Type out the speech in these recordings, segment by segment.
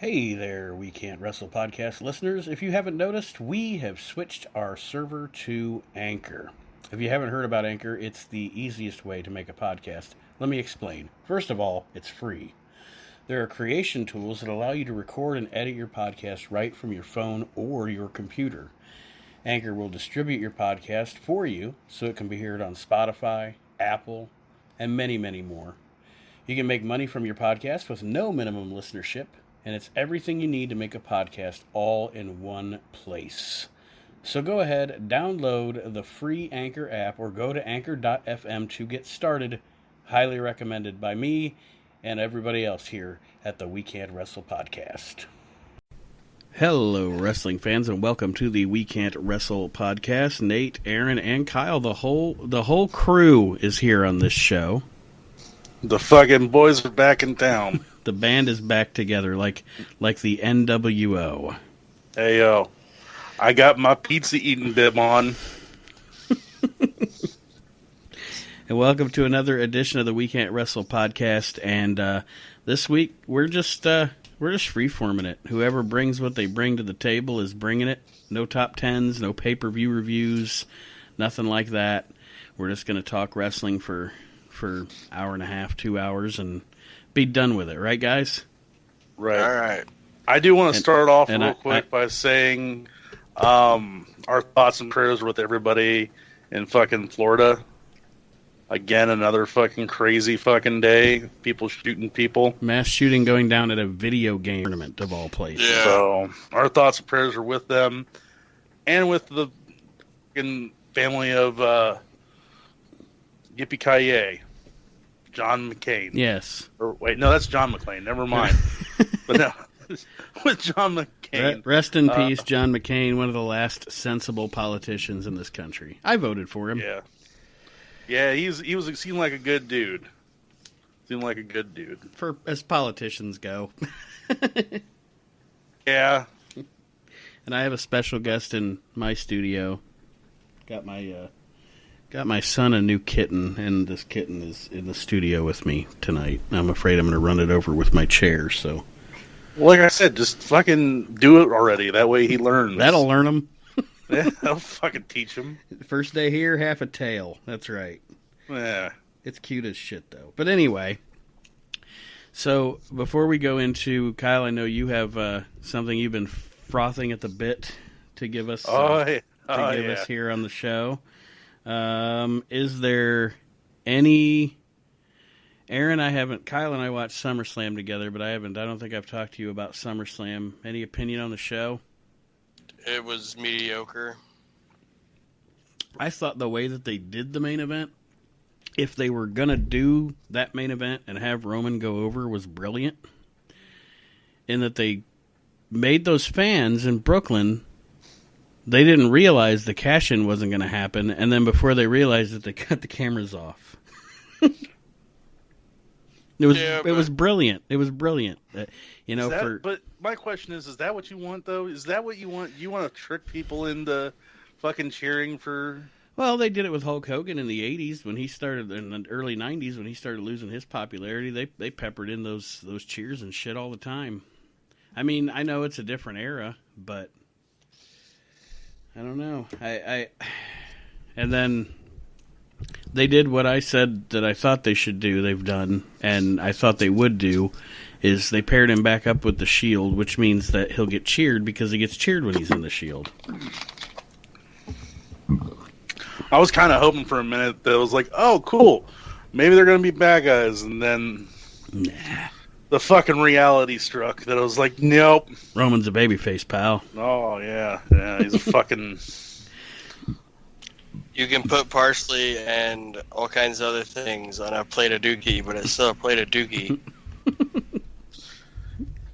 Hey there, We Can't Wrestle podcast listeners. If you haven't noticed, we have switched our server to Anchor. If you haven't heard about Anchor, it's the easiest way to make a podcast. Let me explain. First of all, it's free. There are creation tools that allow you to record and edit your podcast right from your phone or your computer. Anchor will distribute your podcast for you so it can be heard on Spotify, Apple, and many, many more. You can make money from your podcast with no minimum listenership, and it's everything you need to make a podcast all in one place. So go ahead, download the free Anchor app or go to anchor.fm to get started. Highly recommended by me and everybody else here at the We Can't Wrestle podcast. Hello, wrestling fans, and welcome to the We Can't Wrestle podcast. Nate, Aaron, and Kyle, the whole crew is here on this show. The fucking boys are back in town. The band is back together, like the NWO. Hey, yo. I got my pizza eating bib on. And welcome to another edition of the We Can't Wrestle podcast. And this week, we're just free-forming it. Whoever brings what they bring to the table is bringing it. No top tens, no pay-per-view reviews, nothing like that. We're just going to talk wrestling for hour and a half, 2 hours, and be done with it, right, guys? Right. All right. I do want to start off real quick by saying our thoughts and prayers with everybody in fucking Florida. Again, another fucking crazy fucking day. People shooting people. Mass shooting going down at a video game tournament of all places. Yeah. So our thoughts and prayers are with them and with the fucking family of Yippee-ki-yay. John McCain. Yes. Or wait, no, that's John McClane. Never mind. But no, with John McCain. Rest in peace, John McCain, one of the last sensible politicians in this country. I voted for him. Yeah. Yeah, he seemed like a good dude. Seemed like a good dude. For as politicians go. Yeah. And I have a special guest in my studio. Got my son a new kitten, and this kitten is in the studio with me tonight. I'm afraid I'm going to run it over with my chair, so. Well, like I said, just fucking do it already. That way he learns. That'll learn him. Yeah, that'll fucking teach him. First day here, half a tail. That's right. Yeah. It's cute as shit, though. But anyway, so before we go into, Kyle, I know you have something you've been frothing at the bit to give us, us here on the show. Is there any... Aaron, Kyle and I watched SummerSlam together, but I don't think I've talked to you about SummerSlam. Any opinion on the show? It was mediocre. I thought the way that they did the main event, if they were going to do that main event and have Roman go over, was brilliant. In that they made those fans in Brooklyn... They didn't realize the cash-in wasn't going to happen, and then before they realized it, they cut the cameras off. It was brilliant. It was brilliant. But my question is that what you want, though? Is that what you want? You want to trick people into fucking cheering for... Well, they did it with Hulk Hogan in the 80s when he started, in the early 90s when he started losing his popularity. They peppered in those cheers and shit all the time. I mean, I know it's a different era, but... I don't know. And then they did what I said that I thought they should do. They've done, and I thought they would do, is they paired him back up with the Shield, which means that he'll get cheered because he gets cheered when he's in the Shield. I was kind of hoping for a minute that it was like, oh, cool. Maybe they're going to be bad guys, and then the fucking reality struck that I was like, nope. Roman's a babyface, pal. Oh, yeah. Yeah, he's a fucking... You can put parsley and all kinds of other things on a plate of dookie, but it's still a plate of dookie.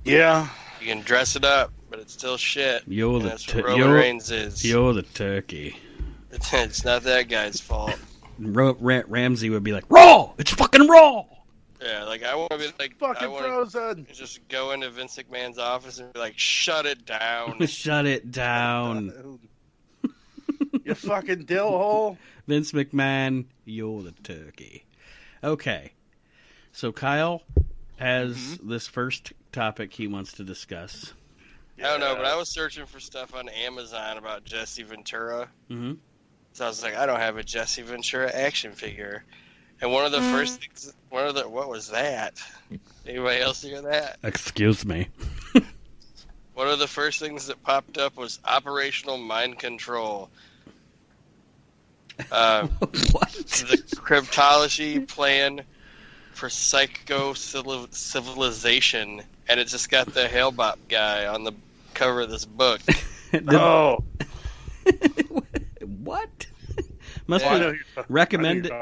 Yeah. You can dress it up, but it's still shit. You're Roman Reigns is. You're the turkey. It's not that guy's fault. Ramsey would be like, Raw! It's fucking Raw! Yeah, like I want to be like, fucking frozen. Just go into Vince McMahon's office and be like, shut it down. Shut it down. You fucking dill hole. Vince McMahon, you're the turkey. Okay. So Kyle has this first topic he wants to discuss. I don't know, but I was searching for stuff on Amazon about Jesse Ventura. Mm-hmm. So I was like, I don't have a Jesse Ventura action figure. And one of the first things, what was that? Anybody else hear that? Excuse me. One of the first things that popped up was Operational Mind Control. What? The cryptology plan for psycho-civilization. And it just got the Hale-Bop guy on the cover of this book. Oh. What? Must be recommended.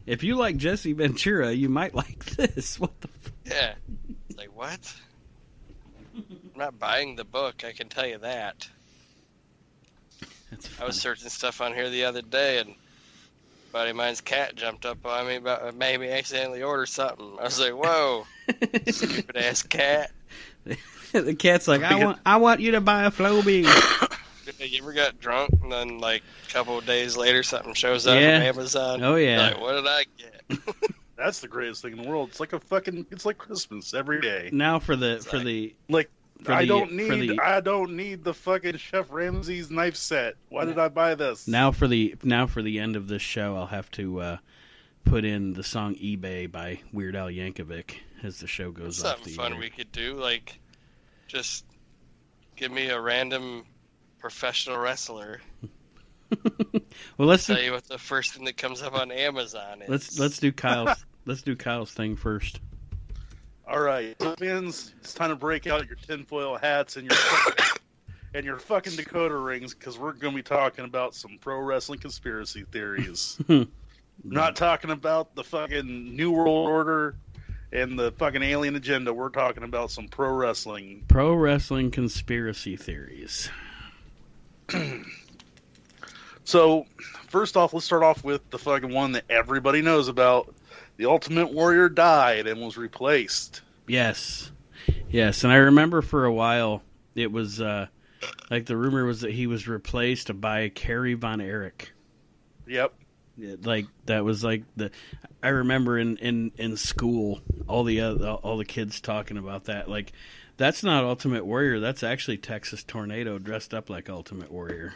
If you like Jesse Ventura, you might like this. What the? Yeah. It's like, what? I'm not buying the book, I can tell you that. I was searching stuff on here the other day, and a buddy of mine's cat jumped up on me about made me accidentally order something. I was like, whoa, stupid ass cat. The cat's like, I want you to buy a Flowbee. You ever got drunk and then like a couple of days later something shows up on Amazon? Oh yeah. Like, what did I get? That's the greatest thing in the world. It's like it's like Christmas every day. Now I don't need the fucking Chef Ramsay's knife set. Why did I buy this? Now for the end of this show, I'll have to put in the song "eBay" by Weird Al Yankovic as the show goes off. Something fun we could do, like just give me a random professional wrestler. Well, let's tell you what the first thing that comes up on Amazon is. Let's do Kyle's thing first. All right, fans, it's time to break out your tinfoil hats and your fucking Dakota rings, because we're going to be talking about some pro wrestling conspiracy theories. Not talking about the fucking New World Order and the fucking alien agenda. We're talking about some pro wrestling conspiracy theories. So, first off, let's start off with the fucking one that everybody knows about. The Ultimate Warrior died and was replaced. Yes, and I remember for a while it was like the rumor was that he was replaced by Kerry Von Erich. Yep. Like that was like I remember in school all the kids talking about that. Like, that's not Ultimate Warrior. That's actually Texas Tornado dressed up like Ultimate Warrior.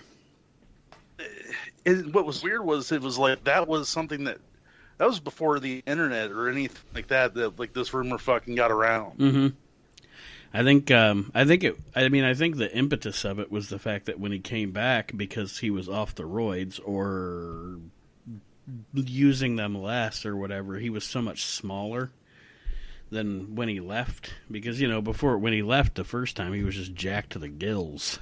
What was weird was it was like that was something that was before the internet or anything like that like this rumor fucking got around. Mm-hmm. I think the impetus of it was the fact that when he came back, because he was off the roids or using them less or whatever, he was so much smaller than when he left. Because, before, when he left the first time, he was just jacked to the gills.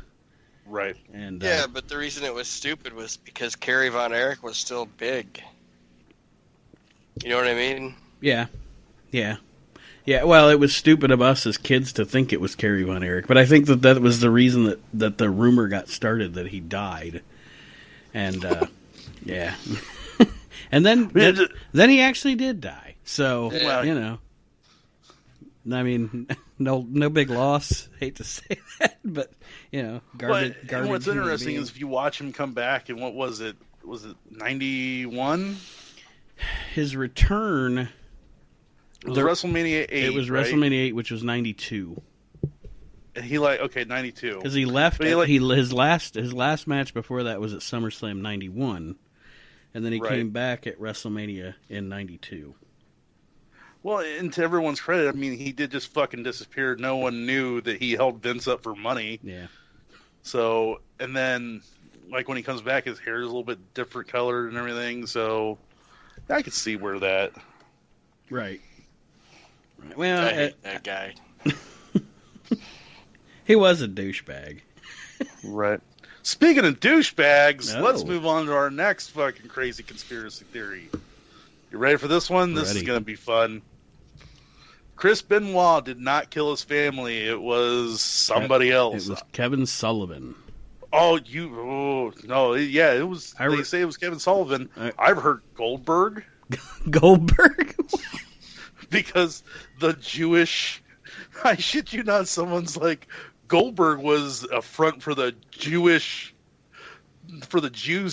Right. And yeah, but the reason it was stupid was because Kerry Von Erich was still big. You know what I mean? Yeah. Well, it was stupid of us as kids to think it was Kerry Von Erich, but I think that was the reason that the rumor got started that he died. And yeah. And then he actually did die. So, I mean, no big loss. Hate to say that, but garbage. And what's interesting is if you watch him come back, and what was it? Was it 91? His return. It was WrestleMania 8. It was right? WrestleMania 8, which was 92. And he 92. Because he left. His last match before that was at SummerSlam 91, and then he came back at WrestleMania in 92. Well, and to everyone's credit, I mean, he did just fucking disappear. No one knew that he held Vince up for money. Yeah. So, and then, like, when he comes back, his hair is a little bit different colored and everything. So, I could see where that. Right. Well, I hate that guy. He was a douchebag. Right. Speaking of douchebags, let's move on to our next fucking crazy conspiracy theory. You ready for this one? This is going to be fun. Chris Benoit did not kill his family. It was somebody else. It was Kevin Sullivan. Oh, no. Yeah, it was. They say it was Kevin Sullivan. I've heard Goldberg. Goldberg? Because the Jewish... I shit you not, someone's like, Goldberg was a front for the Jews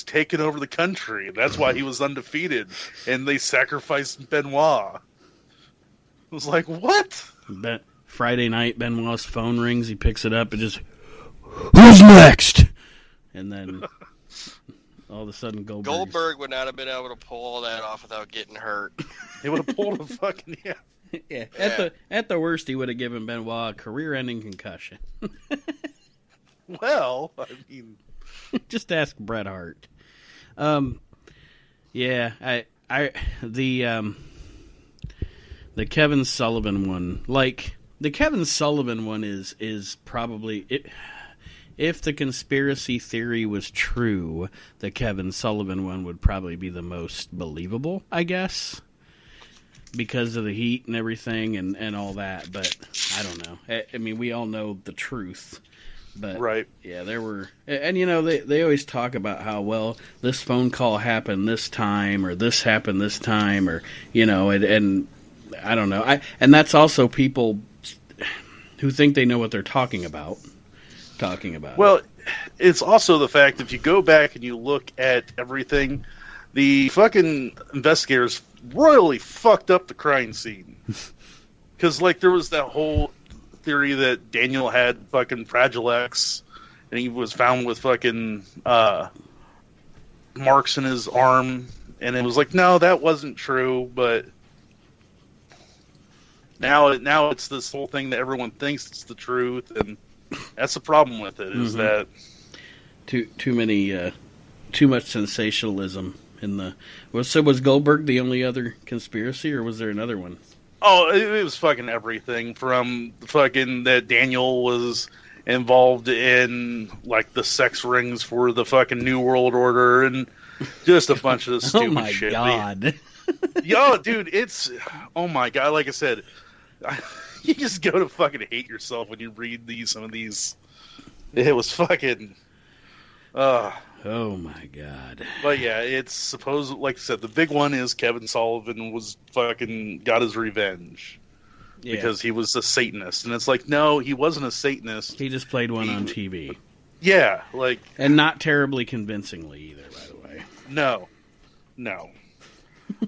taking over the country. That's why he was undefeated. And they sacrificed Benoit. I was like, what? Friday night, Benoit's phone rings. He picks it up and just, who's next? And then all of a sudden, Goldberg would not have been able to pull all that off without getting hurt. He would have pulled a fucking yeah. At the worst, he would have given Benoit a career-ending concussion. Well, I mean, just ask Bret Hart. Yeah, the Kevin Sullivan one, like the Kevin Sullivan one is probably it. If the conspiracy theory was true, the Kevin Sullivan one would probably be the most believable, I guess, because of the heat and everything and all that. But I don't know. I mean, we all know the truth. But, right. Yeah, there were... And, you know, they always talk about how, well, this phone call happened this time, or this happened this time, or, you know, and I don't know. And that's also people who think they know what they're talking about. Well, it's also the fact, if you go back and you look at everything, the fucking investigators royally fucked up the crime scene. Because, like, there was that whole theory that Daniel had fucking Fragile X, and he was found with fucking marks in his arm, and it was like, no, that wasn't true, but now it's this whole thing that everyone thinks it's the truth, and that's the problem with it, is that too much sensationalism in the... So was Goldberg the only other conspiracy, or was there another one? Oh, it was fucking everything, from fucking that Daniel was involved in, like, the sex rings for the fucking New World Order, and just a bunch of stupid shit. Oh, my God. Yo, dude, it's... Oh, my God. Like I said, you just go to fucking hate yourself when you read some of these. It was fucking... Oh my God. But yeah, it's supposed, like I said, the big one is Kevin Sullivan was fucking got his revenge. Yeah. Because he was a Satanist. And it's like, no, he wasn't a Satanist. He just played one on TV. Yeah, like... And not terribly convincingly either, by the way. No.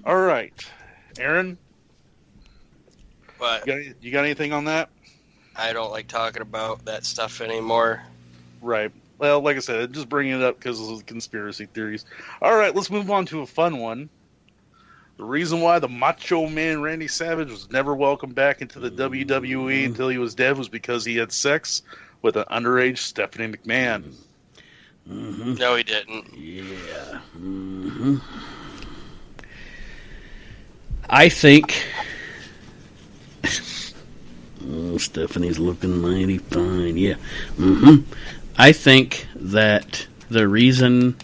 All right. Aaron? What? You got anything on that? I don't like talking about that stuff anymore. Right. Well, like I said, just bringing it up because of the conspiracy theories. All right, let's move on to a fun one. The reason why the Macho Man Randy Savage was never welcomed back into the WWE until he was dead was because he had sex with an underage Stephanie McMahon. Mm-hmm. No, he didn't. Yeah. Mm-hmm. I think... Oh, Stephanie's looking mighty fine. Yeah. Mm-hmm. I think that the reason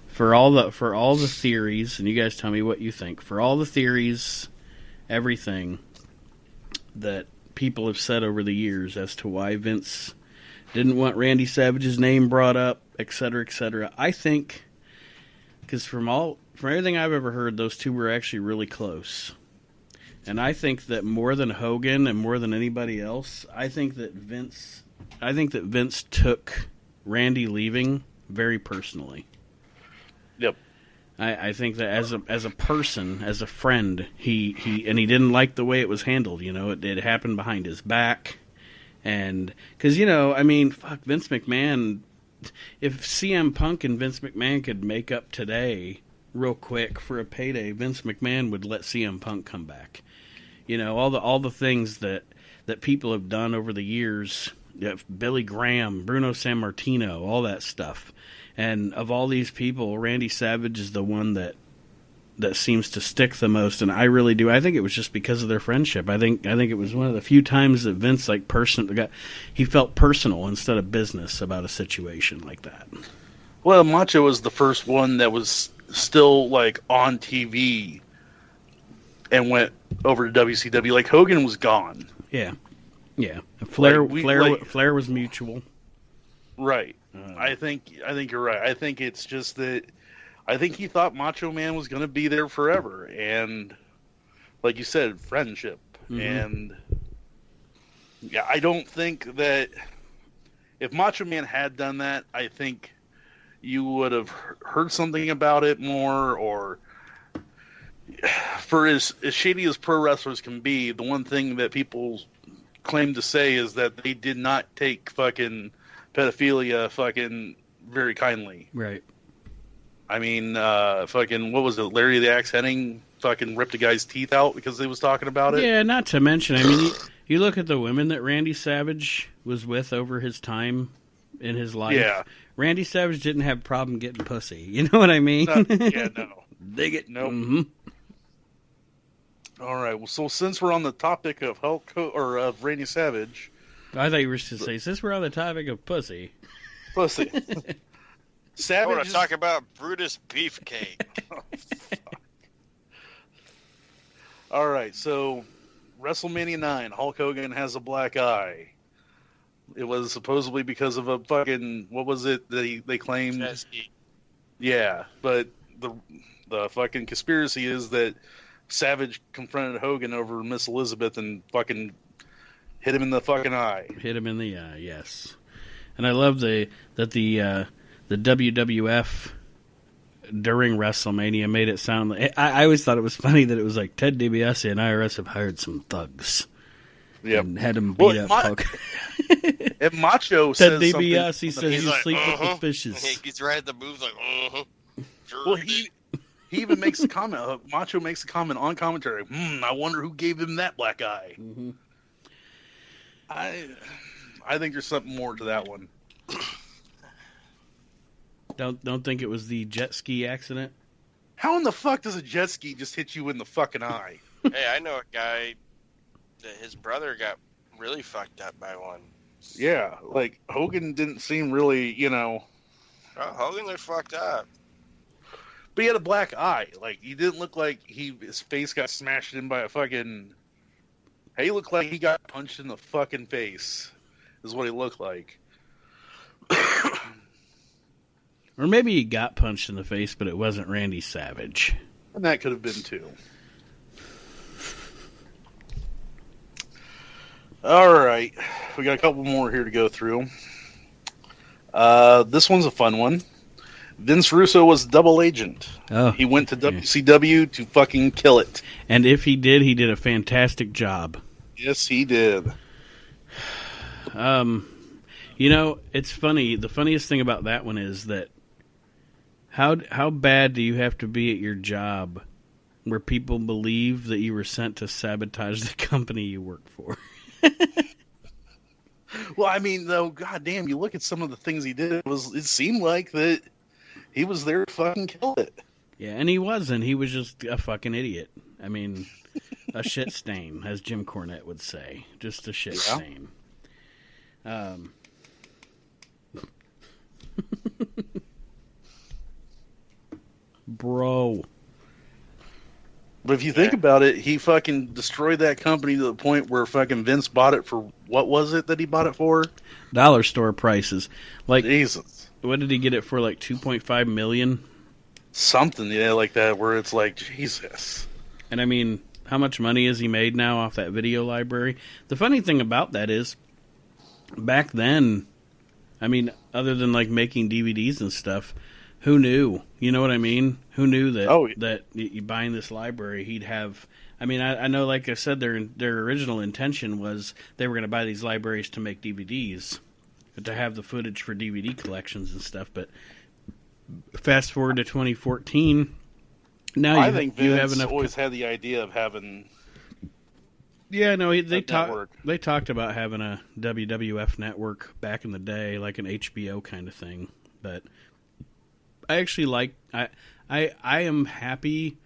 for all the theories, and you guys tell me what you think, for all the theories, everything that people have said over the years as to why Vince didn't want Randy Savage's name brought up, etc., I think, because from everything I've ever heard, those two were actually really close. And I think that more than Hogan and more than anybody else, I think that Vince took Randy leaving very personally. Yep. I think that as a person, as a friend, he didn't like the way it was handled. You know, it happened behind his back, and because Vince McMahon. If CM Punk and Vince McMahon could make up today real quick for a payday, Vince McMahon would let CM Punk come back. You know, all the things that people have done over the years. Billy Graham, Bruno Sammartino, all that stuff. And of all these people, Randy Savage is the one that seems to stick the most, and I really do. I think it was just because of their friendship. I think it was one of the few times that Vince he felt personal instead of business about a situation like that. Well, Macho was the first one that was still like on TV and went over to WCW. Like Hogan was gone. Yeah. Flair was mutual. Right. I think you're right. I think it's just that I think he thought Macho Man was going to be there forever, and like you said, friendship. Mm-hmm. And yeah, I don't think that if Macho Man had done that, I think you would have heard something about it more. Or for as shady as pro wrestlers can be, the one thing that people claim to say is that they did not take fucking pedophilia fucking very kindly. Right. I mean, fucking, what was it? Larry the Axe Henning fucking ripped a guy's teeth out because he was talking about it. Yeah, not to mention, I mean, you look at the women that Randy Savage was with over his time in his life. Yeah. Randy Savage didn't have a problem getting pussy. You know what I mean? No. Dig it. Nope. Mm-hmm. All right. Well, so since we're on the topic of of Randy Savage, I thought you were to say, since we're on the topic of pussy. Pussy. I want to talk about Brutus Beefcake. All right, so WrestleMania 9, Hulk Hogan has a black eye. It was supposedly because of a fucking, what was it that they claimed? Chesky. Yeah, but the fucking conspiracy is that Savage confronted Hogan over Miss Elizabeth and fucking hit him in the fucking eye. Hit him in the eye, yes. And I love that the WWF during WrestleMania made it sound like... I always thought it was funny that it was like Ted DiBiase and IRS have hired some thugs. Yep. And had him beat up Hulk. And Macho Ted says DiBiase says he's you like, sleep with the fishes. He's right at the booth like, Sure well, he even makes a comment. Macho makes a comment on commentary. I wonder who gave him that black eye. Mm-hmm. I think there's something more to that one. Don't think it was the jet ski accident? How in the fuck does a jet ski just hit you in the fucking eye? Hey, I know a guy that his brother got really fucked up by one. Yeah, like Hogan didn't seem really, Oh, Hogan looked fucked up. But he had a black eye. Like, he didn't look like his face got smashed in by a fucking... He looked like he got punched in the fucking face, is what he looked like. Or maybe he got punched in the face, but it wasn't Randy Savage. And that could have been too. All right. We got a couple more here to go through. This one's a fun one. Vince Russo was double agent. Oh, he went to WCW to fucking kill it. And if he did a fantastic job. Yes, he did. It's funny. The funniest thing about that one is that how bad do you have to be at your job where people believe that you were sent to sabotage the company you work for? Well, I mean, though, goddamn, you look at some of the things he did. It seemed like that he was there to fucking kill it. Yeah, and he wasn't. He was just a fucking idiot. I mean, a shit stain, as Jim Cornette would say. Just a shit stain. Bro. But if you think about it, he fucking destroyed that company to the point where fucking Vince bought it for, what was it that he bought it for? Dollar store prices. Like, Jesus. What did he get it for, like $2.5 million? Something, yeah, like that, where it's like, Jesus. And I mean, how much money has he made now off that video library? The funny thing about that is, back then, I mean, other than like making DVDs and stuff, who knew? You know what I mean? Who knew that that you buying this library, he'd have... I mean, I know, like I said, their original intention was they were going to buy these libraries to make DVDs, but to have the footage for DVD collections and stuff. But fast forward to 2014, now I think Vince have enough. Always had the idea of having. Yeah, no, they talked about having a WWF network back in the day, like an HBO kind of thing. But I actually like I am happy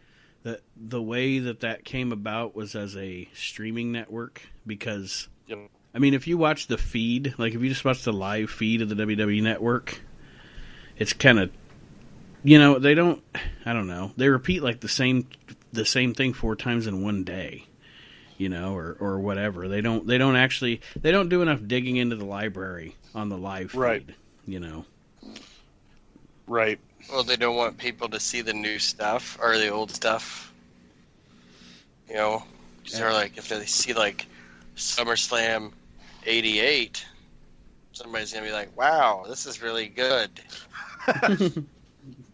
that the way that came about was as a streaming network, because I mean, if you watch the feed, like if you just watch the live feed of the WWE network, it's kind of, they don't, I don't know, they repeat like the same thing 4 times in one day, or whatever. They don't do enough digging into the library on the live feed, right. Right. Well, they don't want people to see the new stuff or the old stuff. They're like, if they see like SummerSlam 88, somebody's going to be like, wow, this is really good.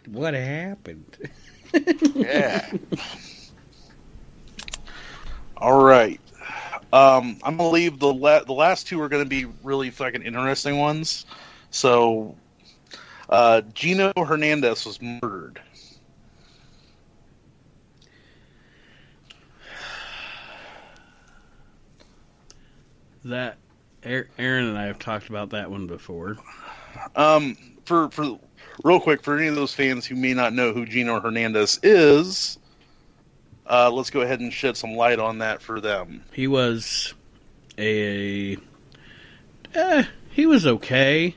What happened? Yeah. All right. I'm gonna leave the last two are gonna be really fucking interesting ones. So, Gino Hernandez was murdered. That Aaron and I have talked about that one before. For real quick, for any of those fans who may not know who Gino Hernandez is, let's go ahead and shed some light on that for them. He was he was okay.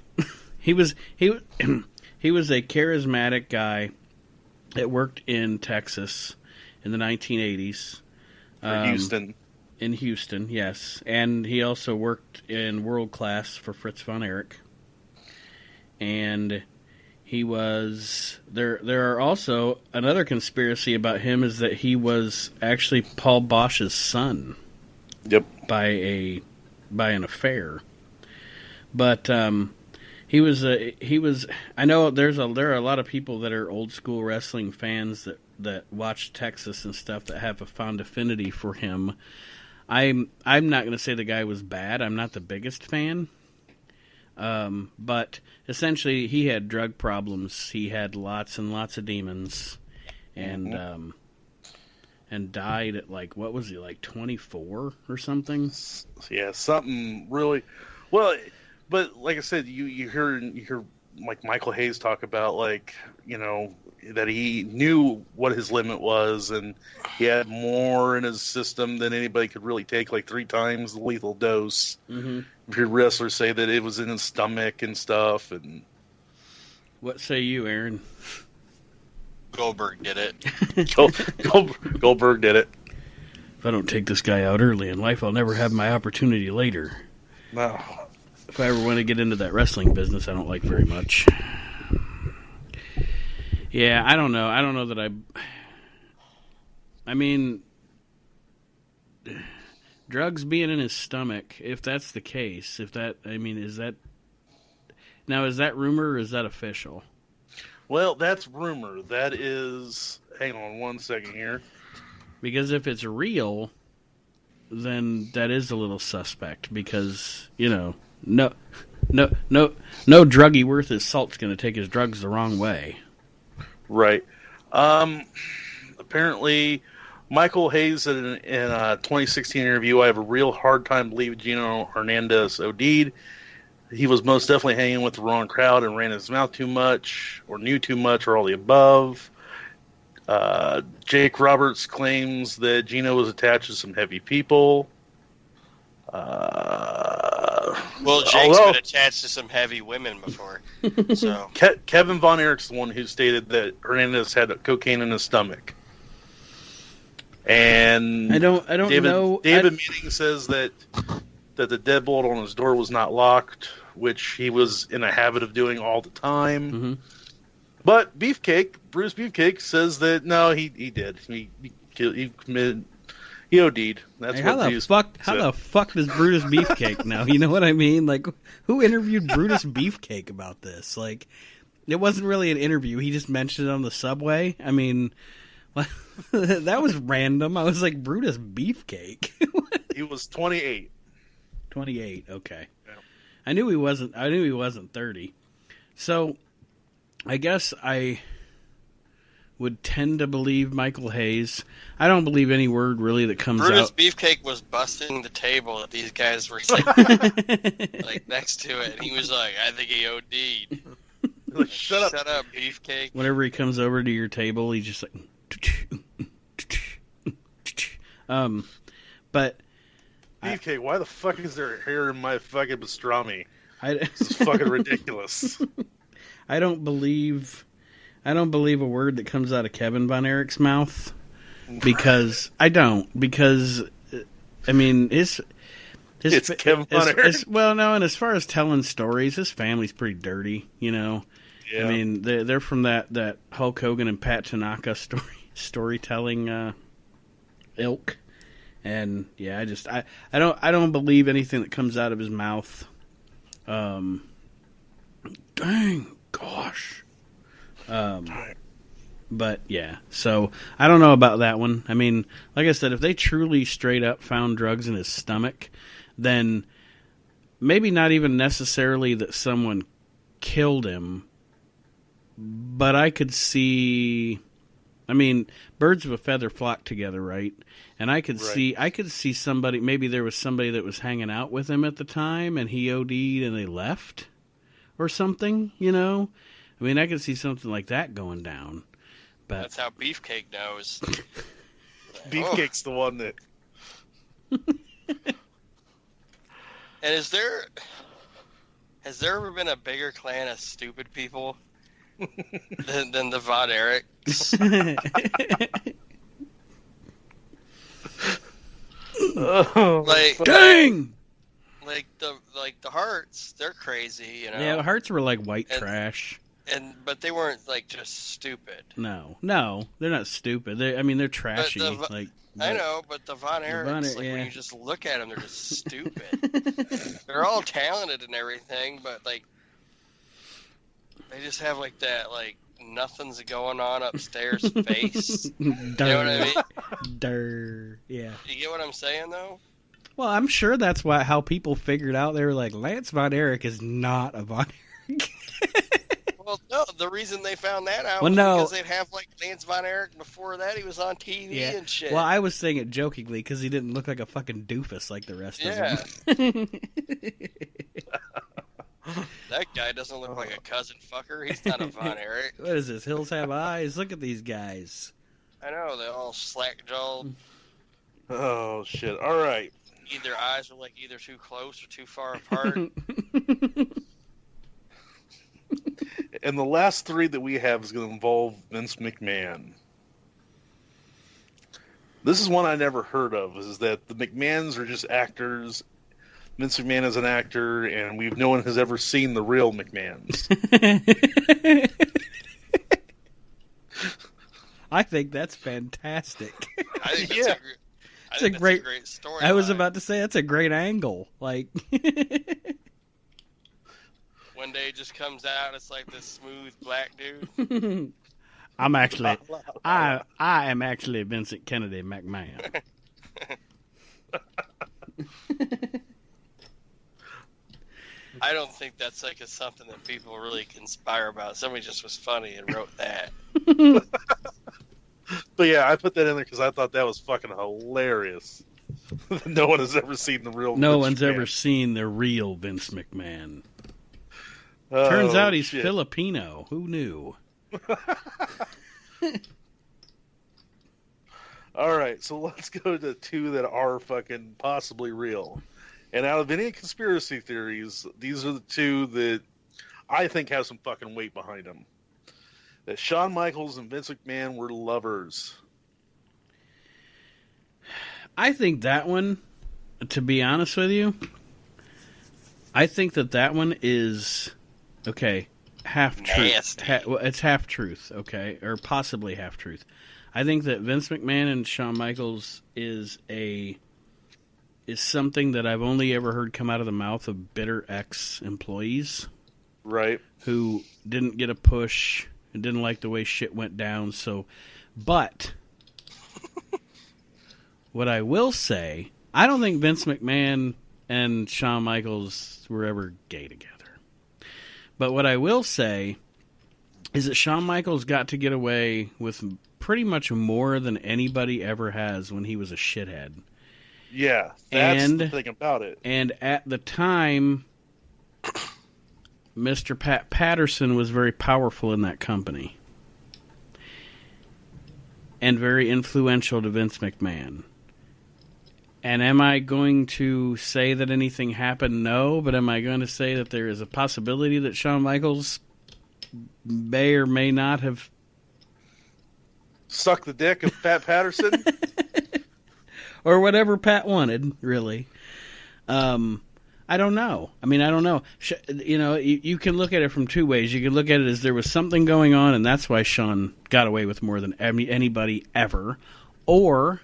he was a charismatic guy that worked in Texas in the 1980s. Houston. In Houston, yes. And he also worked in World Class for Fritz von Erich. And he was... There are also... Another conspiracy about him is that he was actually Paul Bosch's son. Yep. By an affair. But he was... I know there are a lot of people that are old school wrestling fans that watch Texas and stuff that have a fond affinity for him. I'm not going to say the guy was bad. I'm not the biggest fan. But essentially he had drug problems. He had lots and lots of demons. And and died at what was he, 24 or something? Yeah, something really well, but like I said, you hear like Michael Hayes talk about that he knew what his limit was, and he had more in his system than anybody could really take, 3 times the lethal dose. Mm-hmm. I've heard wrestlers say that it was in his stomach and stuff. And what say you, Aaron? Goldberg did it. Goldberg did it. If I don't take this guy out early in life, I'll never have my opportunity later. No. If I ever want to get into that wrestling business, I don't like very much. Yeah, I don't know. I don't know that I mean, drugs being in his stomach, if that's the case, is that rumor or is that official? Well, that's rumor. That is, hang on one second here. Because if it's real, then that is a little suspect because, no druggie worth his salt's going to take his drugs the wrong way. Right. Apparently, Michael Hayes in a 2016 interview, I have a real hard time believing Gino Hernandez OD'd. He was most definitely hanging with the wrong crowd and ran his mouth too much, or knew too much, or all the above. Jake Roberts claims that Gino was attached to some heavy people. Well, Jake's been attached to some heavy women before. So Kevin Von Erich's the one who stated that Hernandez had cocaine in his stomach. And I don't know. David Meeting says that the deadbolt on his door was not locked, which he was in a habit of doing all the time. Mm-hmm. But Bruce Beefcake says that no, he did. He committed. He OD'd. That's how the fuck does Brutus Beefcake know? You know what I mean? Who interviewed Brutus Beefcake about this? It wasn't really an interview. He just mentioned it on the subway. I mean, that was random. I was like, Brutus Beefcake. He was 28. 28. Okay. Yeah. I knew he wasn't 30. So, I guess I would tend to believe Michael Hayes. I don't believe any word really that comes Brutus out. Beefcake was busting the table that these guys were next to it, and he was like, "I think he OD'd." Shut up, Beefcake. Whenever he comes over to your table, he's just like, but Beefcake, why the fuck is there hair in my fucking pastrami? This is fucking ridiculous. I don't believe a word that comes out of Kevin Von Erich's mouth because I mean it's Kevin Von Erich. Well, no, and as far as telling stories, his family's pretty dirty, Yeah. I mean, they're from that Hulk Hogan and Pat Tanaka storytelling ilk, and yeah, I don't believe anything that comes out of his mouth. Dang gosh. But, yeah. So, I don't know about that one. I mean, like I said, if they truly straight up found drugs in his stomach, then maybe not even necessarily that someone killed him, but I could see... I mean, birds of a feather flock together, right? And I could see somebody, maybe there was somebody that was hanging out with him at the time and he OD'd and they left or something, you know? I mean, I could see something like that going down. But that's how Beefcake knows. Beefcake's the one that... And has there ever been a bigger clan of stupid people than the Von Erichs? Dang! Like the Hearts, they're crazy, you know. Yeah, the Hearts were like white trash. But they weren't like just stupid. No, they're not stupid. They're trashy. I know, but the Von Erichs, when you just look at them, they're just stupid. They're all talented and everything, but like they just have like that nothing's going on upstairs face. You know what I mean? Yeah. You get what I'm saying, though? Well, I'm sure that's how people figured out. They were like, Lance Von Erich is not a Von Erich. Well, no, the reason they found that out was because they'd have Lance Von Erich before that. He was on TV and shit. Well, I was saying it jokingly because he didn't look like a fucking doofus like the rest of them. That guy doesn't look like a cousin fucker. He's not a Von Erich. What is this? Hills have eyes? Look at these guys. I know, they're all slack-jawed. Oh, shit. All right. Their eyes are either too close or too far apart. And the last three that we have is going to involve Vince McMahon. This is one I never heard of, is that the McMahons are just actors. Vince McMahon is an actor, and no one has ever seen the real McMahons. I think that's fantastic. I think that's a great story. I was about to say that's a great angle. Like one day it just comes out, it's like this smooth black dude. I am actually Vincent Kennedy McMahon. I don't think that's something that people really conspire about. Somebody just was funny and wrote that. But yeah, I put that in there because I thought that was fucking hilarious. No one has ever seen the real. No Vince one's McMahon. ever seen the real Vince McMahon. Turns out he's Filipino. Who knew? All right, so let's go to two that are fucking possibly real. And out of any conspiracy theories, these are the two that I think have some fucking weight behind them. That Shawn Michaels and Vince McMahon were lovers. I think that one, to be honest with you, I think that one is, okay, half truth. It's half truth, okay, or possibly half truth. I think that Vince McMahon and Shawn Michaels is something that I've only ever heard come out of the mouth of bitter ex-employees. Right. Who didn't get a push and didn't like the way shit went down. But what I will say, I don't think Vince McMahon and Shawn Michaels were ever gay together. But what I will say is that Shawn Michaels got to get away with pretty much more than anybody ever has when he was a shithead. Yeah, that's the thing about it. And at the time, Mr. Pat Patterson was very powerful in that company. And very influential to Vince McMahon. And am I going to say that anything happened? No, but am I going to say that there is a possibility that Shawn Michaels may or may not have sucked the dick of Pat Patterson? Or whatever Pat wanted, really. I don't know. I mean, I don't know. You can look at it from two ways. You can look at it as there was something going on, and that's why Shawn got away with more than anybody ever. Or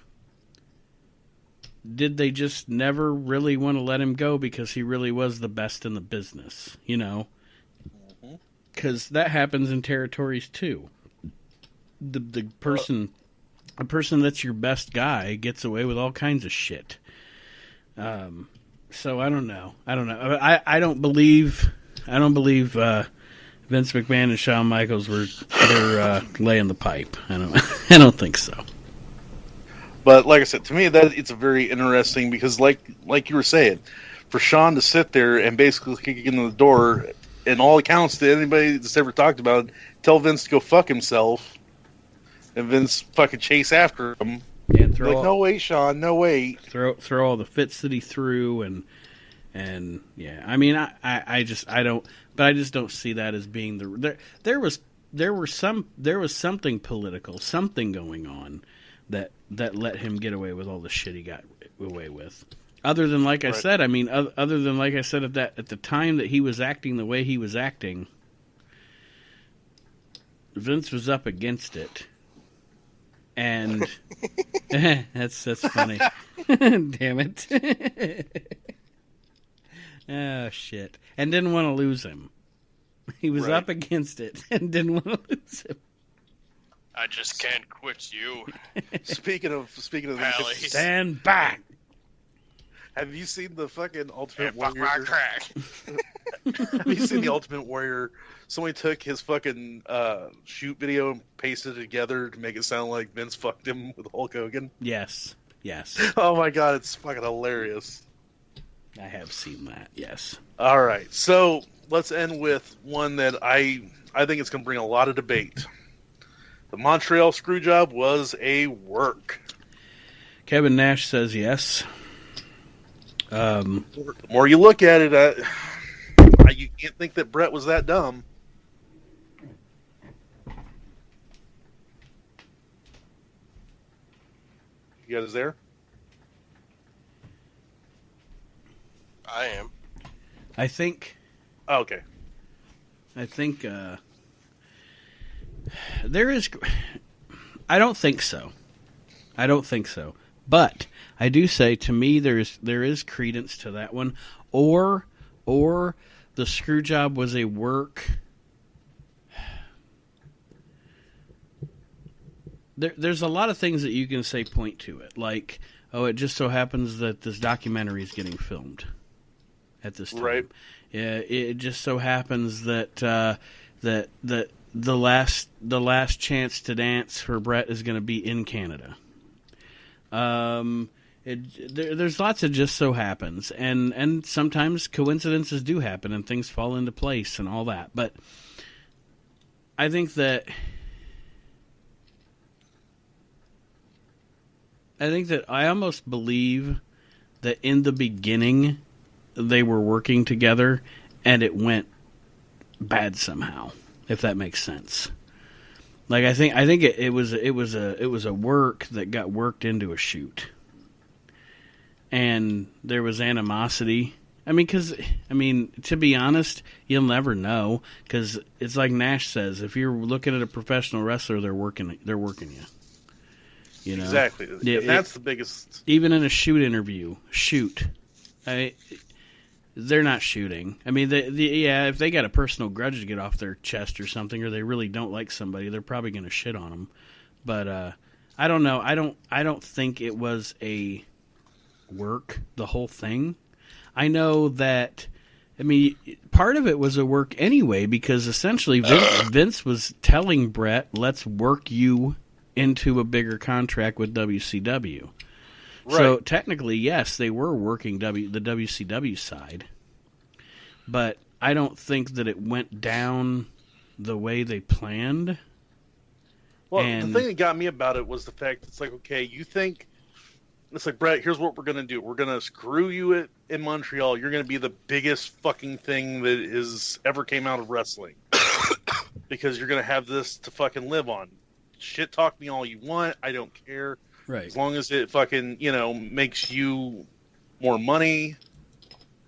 did they just never really want to let him go because he really was the best in the business, you know? Because that happens in territories, too. the person, a person that's your best guy gets away with all kinds of shit. So I don't know. I don't believe Vince McMahon and Shawn Michaels they're laying the pipe. I don't think so. But like I said, to me, that it's a very interesting because, like you were saying, for Shawn to sit there and basically kick in the door, in all accounts to anybody that's ever talked about it, tell Vince to go fuck himself, and Vince fucking chase after him. And no way, Shawn, no way. Throw all the fits that he threw, and yeah, I mean, I just don't see that as being there was something political, something going on that let him get away with all the shit he got away with. Other than, like I said, at the time that he was acting the way he was acting, Vince was up against it. And that's funny. Damn it. Oh, shit. And didn't want to lose him. He was up against it and didn't want to lose him. I just can't quit you. Speaking of stand back. Have you seen the fucking Ultimate Warrior? Have you seen the Ultimate Warrior? Somebody took his fucking shoot video and pasted it together to make it sound like Vince fucked him with Hulk Hogan. Yes. Oh my god, it's fucking hilarious. I have seen that. Yes. All right, so let's end with one that I think it's going to bring a lot of debate. The Montreal Screwjob was a work. Kevin Nash says yes. The more you look at it, you can't think that Brett was that dumb. You guys there? I am. I think. Oh, okay. I think there is. I don't think so. But I do say, to me, there is credence to that one, or the screw job was a work. There's a lot of things that you can say point to it, like, oh, it just so happens that this documentary is getting filmed at this time. Right. Yeah, it just so happens that that the last chance to dance for Brett is going to be in Canada. There's lots of just so happens, and sometimes coincidences do happen and things fall into place and all that. But I think that I almost believe that in the beginning they were working together and it went bad somehow, if that makes sense. Like I think it was a work that got worked into a shoot, and there was animosity. I mean, to be honest, you'll never know, because it's like Nash says: if you're looking at a professional wrestler, they're working you. You know? Exactly. That's the biggest. Even in a shoot, they're not shooting. I mean, if they got a personal grudge to get off their chest or something, or they really don't like somebody, they're probably going to shit on them. But I don't know. I don't think it was a work, the whole thing. I know that. I mean, part of it was a work anyway, because essentially Vince was telling Brett, "Let's work you into a bigger contract with WCW." Right. So technically, yes, they were working the WCW side, but I don't think that it went down the way they planned. Well, the thing that got me about it was the fact it's like, okay, you think it's like, Brett, here's what we're gonna do. We're gonna screw you in Montreal. You're gonna be the biggest fucking thing that is ever came out of wrestling because you're gonna have this to fucking live on. Shit talk me all you want. I don't care. Right. As long as it fucking, makes you more money.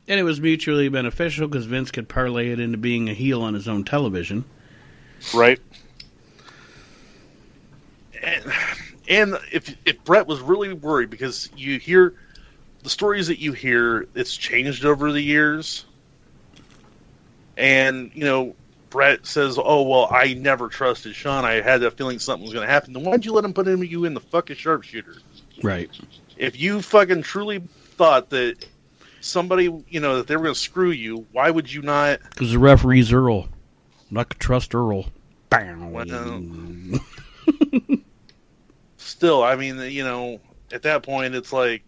And it was mutually beneficial because Vince could parlay it into being a heel on his own television. Right. And if Brett was really worried, because you hear the stories that you hear, it's changed over the years. And, Brett says, "Oh well, I never trusted Sean. I had that feeling something was going to happen." Then why'd you let him put you in the fucking sharpshooter? Right. If you fucking truly thought that somebody, that they were going to screw you, why would you not? Because the referee's Earl. I'm not going to trust Earl. Well, still, I mean, at that point, it's like,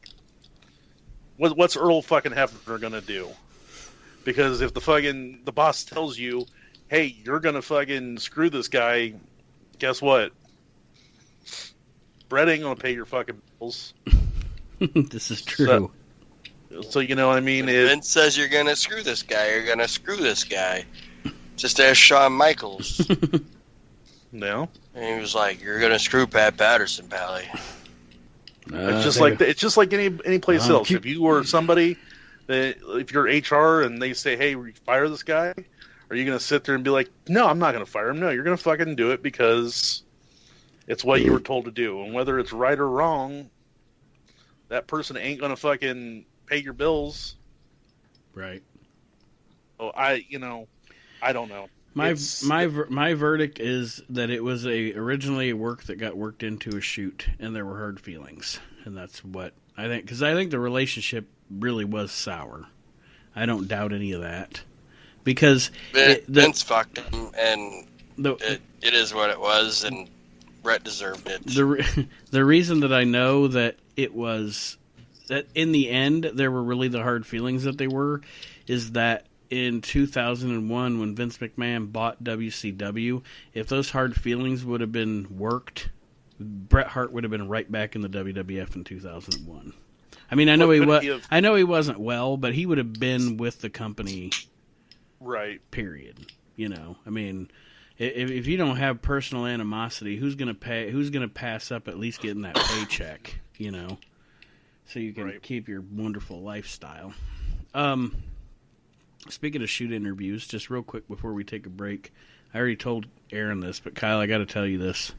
what's Earl fucking Hefner going to do? Because if the boss tells you, hey, you're going to fucking screw this guy, guess what? Brett ain't going to pay your fucking bills. This is true. So you know what I mean? Vince says you're going to screw this guy, you're going to screw this guy. Just ask Shawn Michaels. No. And he was like, you're going to screw Pat Patterson, Pally. It's just like any place else. If you were somebody, if you're HR and they say, hey, fire this guy, are you going to sit there and be like, no, I'm not going to fire him? No, you're going to fucking do it because it's what you were told to do. And whether it's right or wrong, that person ain't going to fucking pay your bills. Right. So I don't know. My verdict is that it was originally a work that got worked into a shoot, and there were hurt feelings, and that's what I think. Because I think the relationship really was sour. I don't doubt any of that. Because Vince fucked him, and it is what it was, and Brett deserved it. The reason that I know that it was that in the end there were really the hard feelings that they were is that in 2001 when Vince McMahon bought WCW, if those hard feelings would have been worked, Bret Hart would have been right back in the WWF in 2001. I mean, I know he wasn't well, but he would have been with the company. Right. Period. I mean, if you don't have personal animosity, who's going to pass up at least getting that paycheck, so you can keep your wonderful lifestyle. Speaking of shoot interviews, just real quick before we take a break, I already told Aaron this, but Kyle, I got to tell you this.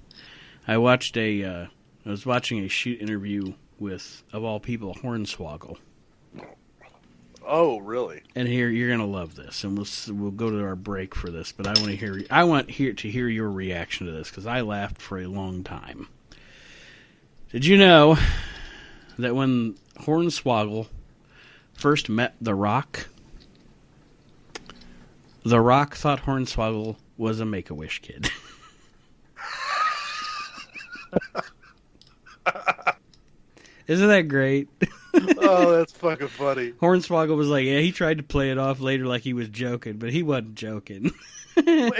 I was watching a shoot interview with, of all people, Hornswoggle. Oh, really? And here you're gonna love this, and we'll go to our break for this. But I want to hear your reaction to this because I laughed for a long time. Did you know that when Hornswoggle first met The Rock, The Rock thought Hornswoggle was a Make-A-Wish kid? Isn't that great? Oh, that's fucking funny. Hornswoggle was like, yeah, he tried to play it off later like he was joking, but he wasn't joking. And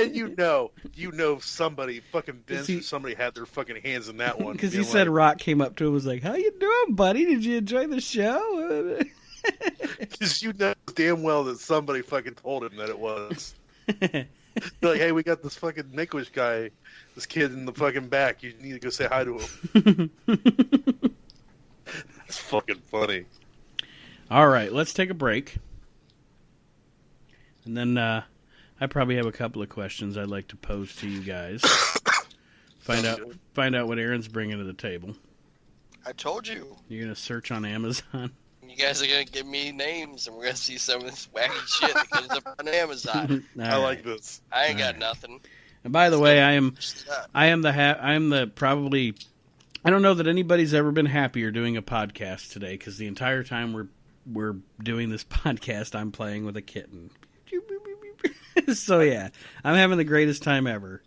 somebody, fucking Vince or somebody had their fucking hands in that one. Because he said Rock came up to him and was like, how you doing, buddy? Did you enjoy the show? Because damn well that somebody fucking told him that it was. They're like, hey, we got this fucking Make-A-Wish guy, this kid in the fucking back. You need to go say hi to him. That's fucking funny. All right, let's take a break. And then I probably have a couple of questions I'd like to pose to you guys. Find out what Aaron's bringing to the table. I told you. You're going to search on Amazon? You guys are going to give me names, and we're going to see some of this wacky shit that comes up on Amazon. I like this. I ain't got nothing. And by the way, I am the probably... I don't know that anybody's ever been happier doing a podcast today, because the entire time we're doing this podcast, I'm playing with a kitten. So yeah, I'm having the greatest time ever.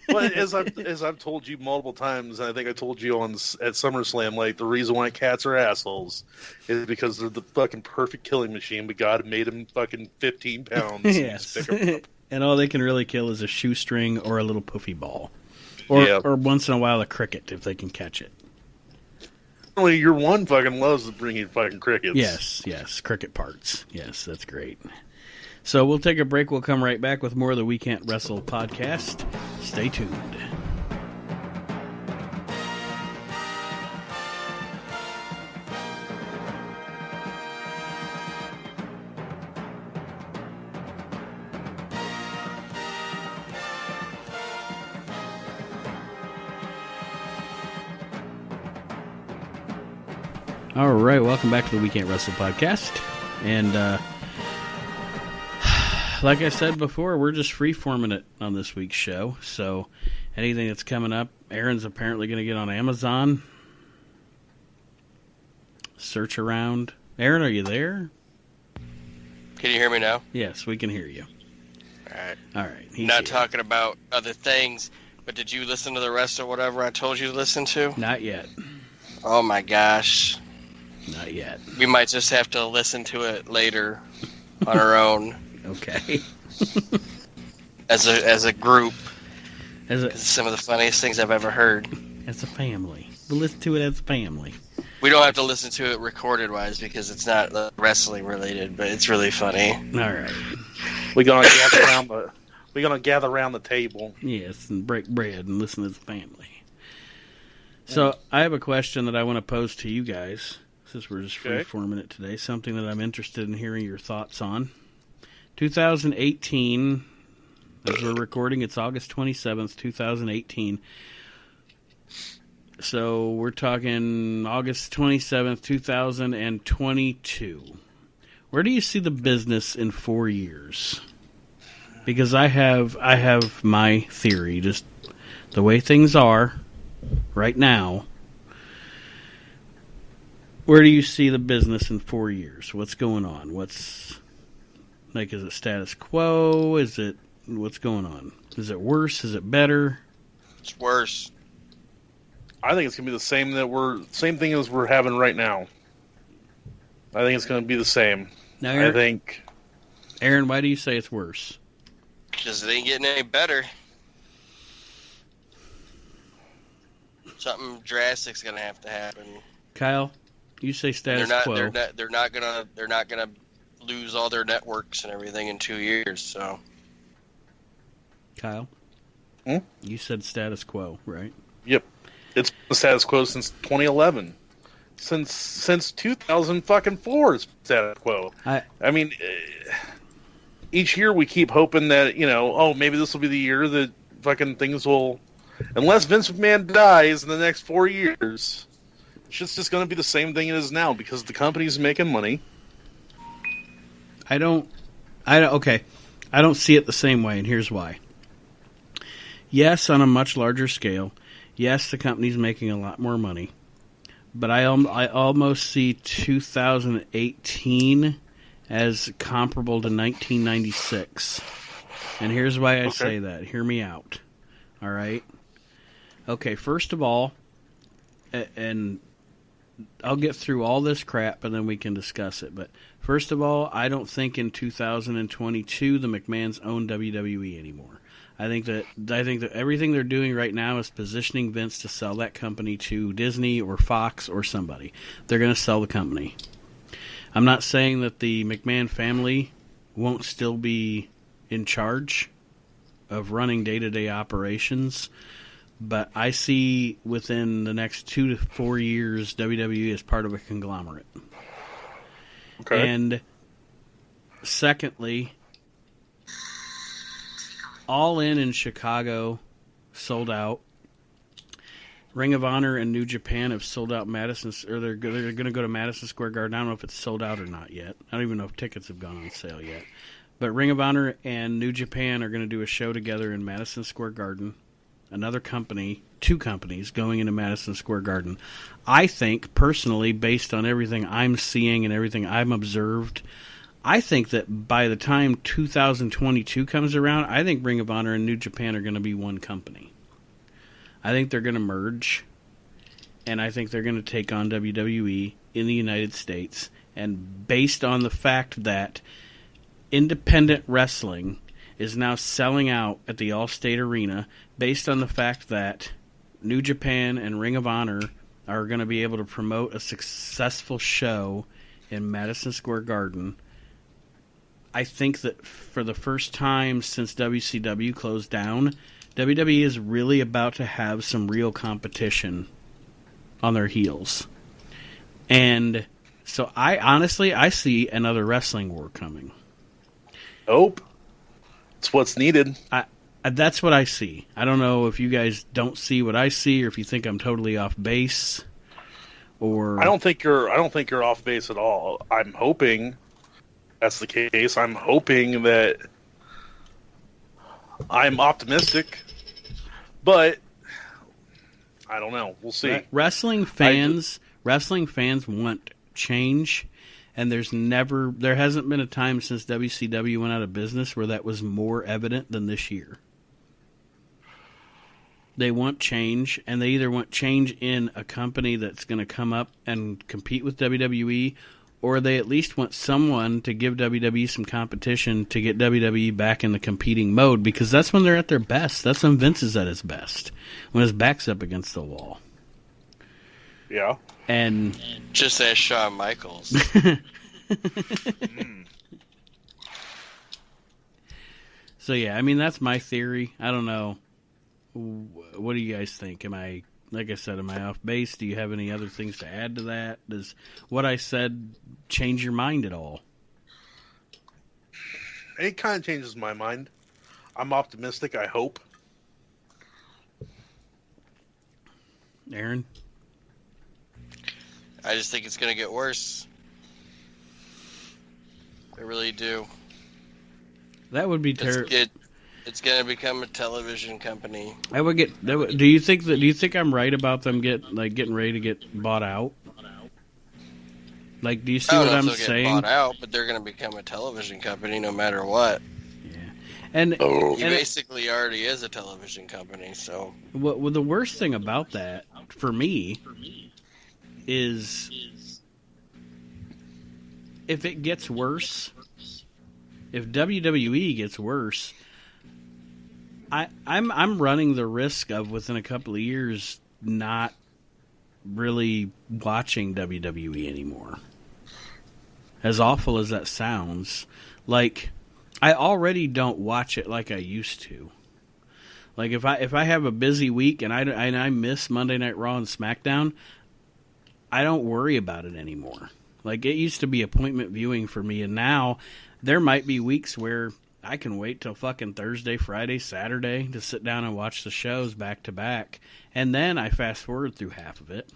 Well, as I've told you multiple times, and I think I told you at SummerSlam, like, the reason why cats are assholes is because they're the fucking perfect killing machine, but God made them fucking 15 pounds. Yes. And all they can really kill is a shoestring or a little poofy ball. Or once in a while a cricket, if they can catch it. Only your one fucking loves to bring in fucking crickets. Yes, cricket parts. Yes, that's great. So we'll take a break. We'll come right back with more of the We Can't Wrestle podcast. Stay tuned. All right, welcome back to the We Can't Wrestle podcast. And like I said before, we're just free-forming it on this week's show. So anything that's coming up, Aaron's apparently going to get on Amazon. Search around. Aaron, are you there? Can you hear me now? Yes, we can hear you. All right. He's not here. Talking about other things, but did you listen to the rest of whatever I told you to listen to? Not yet. Oh my gosh. Not yet. We might just have to listen to it later on our own. Okay. as a group. It's some of the funniest things I've ever heard. As a family. We'll listen to it as a family. We don't have to listen to it recorded-wise because it's not wrestling related, but it's really funny. All right. We're gonna gather around the table. Yes, and break bread and listen as a family. So I have a question that I want to pose to you guys, since we're just free-forming it today. Something that I'm interested in hearing your thoughts on. 2018, as we're recording, it's August 27th, 2018. So we're talking August 27th, 2022. Where do you see the business in 4 years? Because I have my theory, just the way things are right now. Where do you see the business in 4 years? What's going on? Is it status quo? What's going on? Is it worse? Is it better? It's worse. I think it's gonna be the same thing as we're having right now. I think it's gonna be the same. Now, Aaron, why do you say it's worse? Because it ain't getting any better. Something drastic's gonna have to happen. Kyle, you say status quo. They're not gonna lose all their networks and everything in 2 years. So, Kyle, you said status quo, right? Yep. It's the status quo since 2011. Since 2004 is status quo. I mean, each year we keep hoping that, maybe this will be the year that fucking things will... Unless Vince McMahon dies in the next 4 years, it's just going to be the same thing it is now because the company's making money. I don't see it the same way, and here's why. Yes, on a much larger scale. Yes, the company's making a lot more money, but I almost see 2018 as comparable to 1996. And here's why I say that. Hear me out. All right? Okay, first of all, and I'll get through all this crap and then we can discuss it, but first of all, I don't think in 2022 the McMahons own WWE anymore. I think that everything they're doing right now is positioning Vince to sell that company to Disney or Fox or somebody. They're going to sell the company. I'm not saying that the McMahon family won't still be in charge of running day-to-day operations, but I see within the next 2 to 4 years WWE is part of a conglomerate. Okay. And secondly, All In Chicago sold out. Ring of Honor and New Japan have sold out Madison, or they're going to go to Madison Square Garden. I don't know if it's sold out or not yet. I don't even know if tickets have gone on sale yet. But Ring of Honor and New Japan are going to do a show together in Madison Square Garden. Another company, 2 companies going into Madison Square Garden. I think, personally, based on everything I'm seeing and everything I've observed, I think that by the time 2022 comes around, I think Ring of Honor and New Japan are going to be one company. I think they're going to merge, and I think they're going to take on WWE in the United States. And based on the fact that independent wrestling is now selling out at the Allstate Arena, based on the fact that New Japan and Ring of Honor are going to be able to promote a successful show in Madison Square Garden, I think that for the first time since WCW closed down, WWE is really about to have some real competition on their heels. And so I see another wrestling war coming. Nope. It's what's needed. That's what I see. I don't know if you guys don't see what I see or if you think I'm totally off base. Or I don't think you're off base at all. I'm hoping that's the case. I'm hoping that I'm optimistic, but I don't know. We'll see. Wrestling fans want change, and there hasn't been a time since WCW went out of business where that was more evident than this year. They want change, and they either want change in a company that's going to come up and compete with WWE, or they at least want someone to give WWE some competition to get WWE back in the competing mode, because that's when they're at their best. That's when Vince is at his best, when his back's up against the wall. Yeah. And just as Shawn Michaels. So, yeah, I mean, that's my theory. I don't know. What do you guys think? Like I said, am I off base? Do you have any other things to add to that? Does what I said change your mind at all? It kind of changes my mind. I'm optimistic, I hope. Aaron? I just think it's going to get worse. I really do. That would be terrible. It's going to become a television company. Do you think I'm right about them getting ready to get bought out? Like, do you see what I'm saying? Get bought out, but they're going to become a television company no matter what. Yeah, and he basically already is a television company. So, well, the worst thing about that for me is if it gets worse. If WWE gets worse, I'm running the risk of within a couple of years not really watching WWE anymore. As awful as that sounds, like I already don't watch it like I used to. Like if I have a busy week and I miss Monday Night Raw and SmackDown, I don't worry about it anymore. Like it used to be appointment viewing for me, and now there might be weeks where I can wait till fucking Thursday, Friday, Saturday to sit down and watch the shows back to back, and then I fast forward through half of it.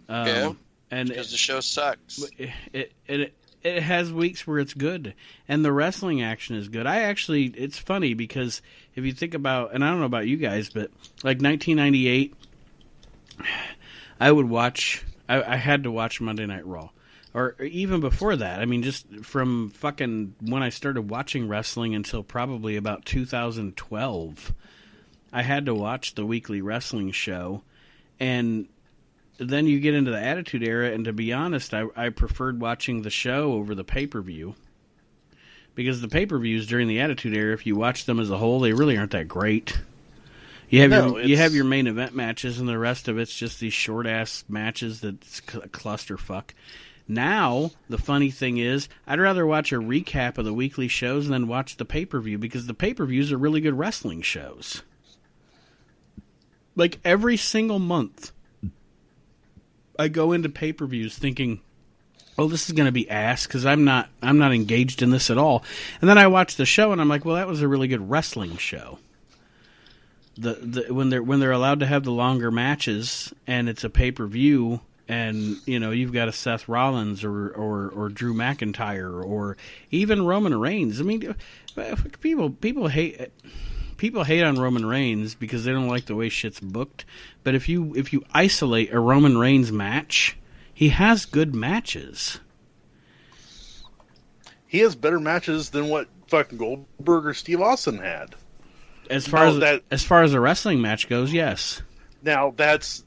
Yeah, and because the show sucks. It has weeks where it's good, and the wrestling action is good. It's funny because if you think about, and I don't know about you guys, but like 1998, I would watch. I had to watch Monday Night Raw. Or even before that, I mean, just from fucking when I started watching wrestling until probably about 2012, I had to watch the weekly wrestling show. And then you get into the Attitude Era, and to be honest, I preferred watching the show over the pay-per-view. Because the pay-per-views during the Attitude Era, if you watch them as a whole, they really aren't that great. You have your main event matches, and the rest of it's just these short-ass matches that's clusterfuck. Now, the funny thing is, I'd rather watch a recap of the weekly shows than watch the pay-per-view, because the pay-per-views are really good wrestling shows. Like, every single month, I go into pay-per-views thinking, oh, this is going to be ass, because I'm not engaged in this at all. And then I watch the show, and I'm like, well, that was a really good wrestling show. When they're allowed to have the longer matches, and it's a pay-per-view, and you've got a Seth Rollins or Drew McIntyre or even Roman Reigns. I mean, people hate on Roman Reigns because they don't like the way shit's booked. But if you isolate a Roman Reigns match, he has good matches. He has better matches than what fucking Goldberg or Steve Austin had. As far as a wrestling match goes, yes. Now that's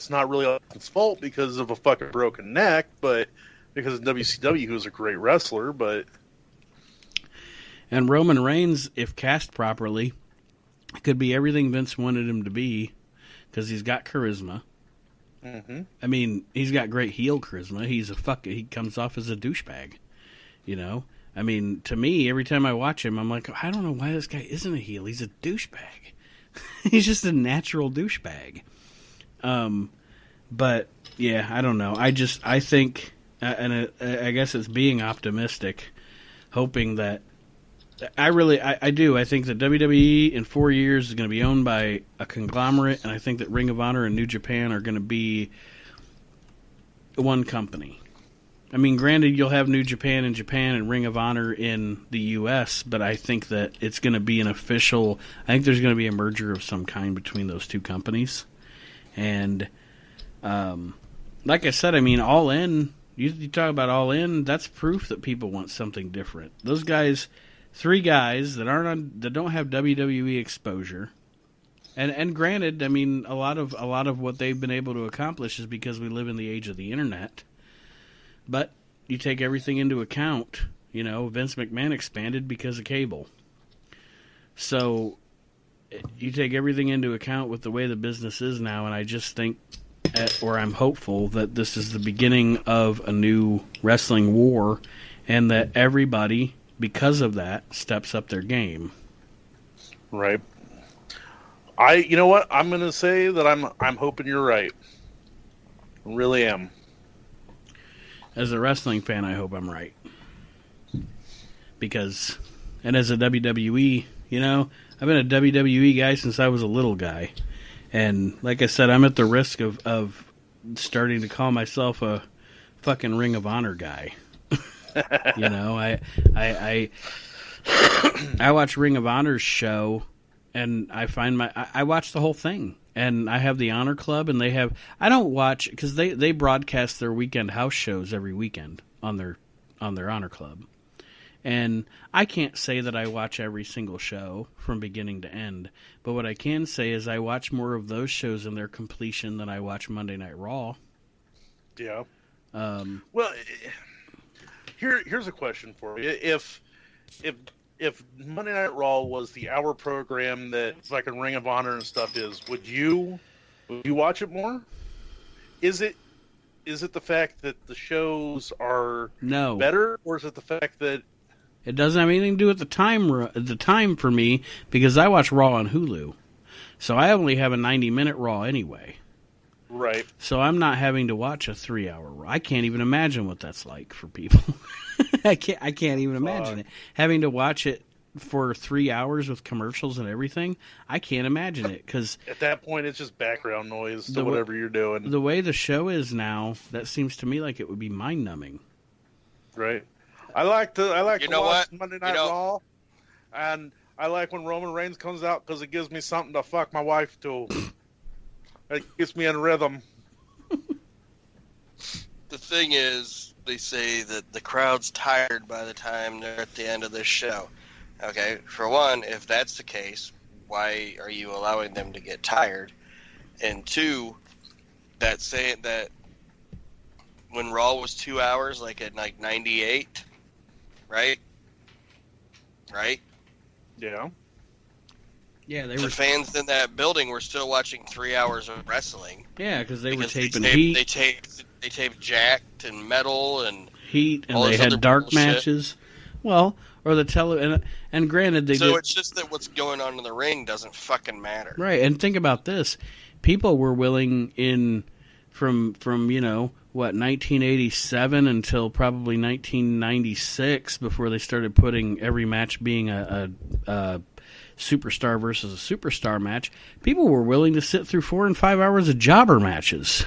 not really Austin's fault because of a fucking broken neck, but because of WCW, who's a great wrestler, but. And Roman Reigns, if cast properly, could be everything Vince wanted him to be, because he's got charisma. Mm-hmm. I mean, he's got great heel charisma. He comes off as a douchebag, I mean, to me, every time I watch him, I'm like, I don't know why this guy isn't a heel. He's a douchebag. He's just a natural douchebag. But yeah, I don't know. I think, I guess it's being optimistic, hoping that I do. I think that WWE in 4 years is going to be owned by a conglomerate, and I think that Ring of Honor and New Japan are going to be one company. I mean, granted, you'll have New Japan in Japan and Ring of Honor in the U.S., but I think that it's going to be an official... I think there's going to be a merger of some kind between those two companies. And, like I said, I mean, All In, you talk about All In, that's proof that people want something different. Those guys, 3 guys that that don't have WWE exposure... And granted, I mean, a lot of what they've been able to accomplish is because we live in the age of the internet. But you take everything into account, you know, Vince McMahon expanded because of cable. So you take everything into account with the way the business is now, and I just think, or I'm hopeful, that this is the beginning of a new wrestling war, and that everybody, because of that, steps up their game. Right. You know what? I'm going to say that I'm hoping you're right. I really am. As a wrestling fan, I hope I'm right. Because, and as a WWE, you know, I've been a WWE guy since I was a little guy. And like I said, I'm at the risk of starting to call myself a fucking Ring of Honor guy. You know, I watch Ring of Honor's show, and I find I watch the whole thing. And I have the Honor Club, and they have... I don't watch... Because they broadcast their weekend house shows every weekend on their Honor Club. And I can't say that I watch every single show from beginning to end. But what I can say is I watch more of those shows in their completion than I watch Monday Night Raw. Yeah. Well, here's a question for you. If Monday Night Raw was the hour program that fucking Ring of Honor and stuff is, would you watch it more? Is it the fact that the shows are better, or is it the fact that it doesn't have anything to do with the time for me, because I watch Raw on Hulu, so I only have a 90-minute Raw anyway. Right. So I'm not having to watch a 3-hour Raw. I can't even imagine what that's like for people. I can't even imagine it. Having to watch it for 3 hours with commercials and everything, I can't imagine it. Cause at that point, it's just background noise to whatever you're doing. The way the show is now, that seems to me like it would be mind-numbing. Right. I like to watch Monday Night Raw, and I like when Roman Reigns comes out because it gives me something to fuck my wife to. It gets me in rhythm. The thing is, they say that the crowd's tired by the time they're at the end of this show. Okay, for one, if that's the case, why are you allowing them to get tired? And two, that saying that when Raw was 2 hours, like at like 98, right? Yeah. Yeah, the fans in that building were still watching 3 hours of wrestling. Yeah, because they were taping Heat. They taped Jacked and Metal and Heat, and they had dark matches. Well, or the and granted they did. So it's just that what's going on in the ring doesn't fucking matter, right? And think about this: people were willing from 1987 until probably 1996 before they started putting every match being a superstar versus a superstar match. People were willing to sit through 4 and 5 hours of jobber matches.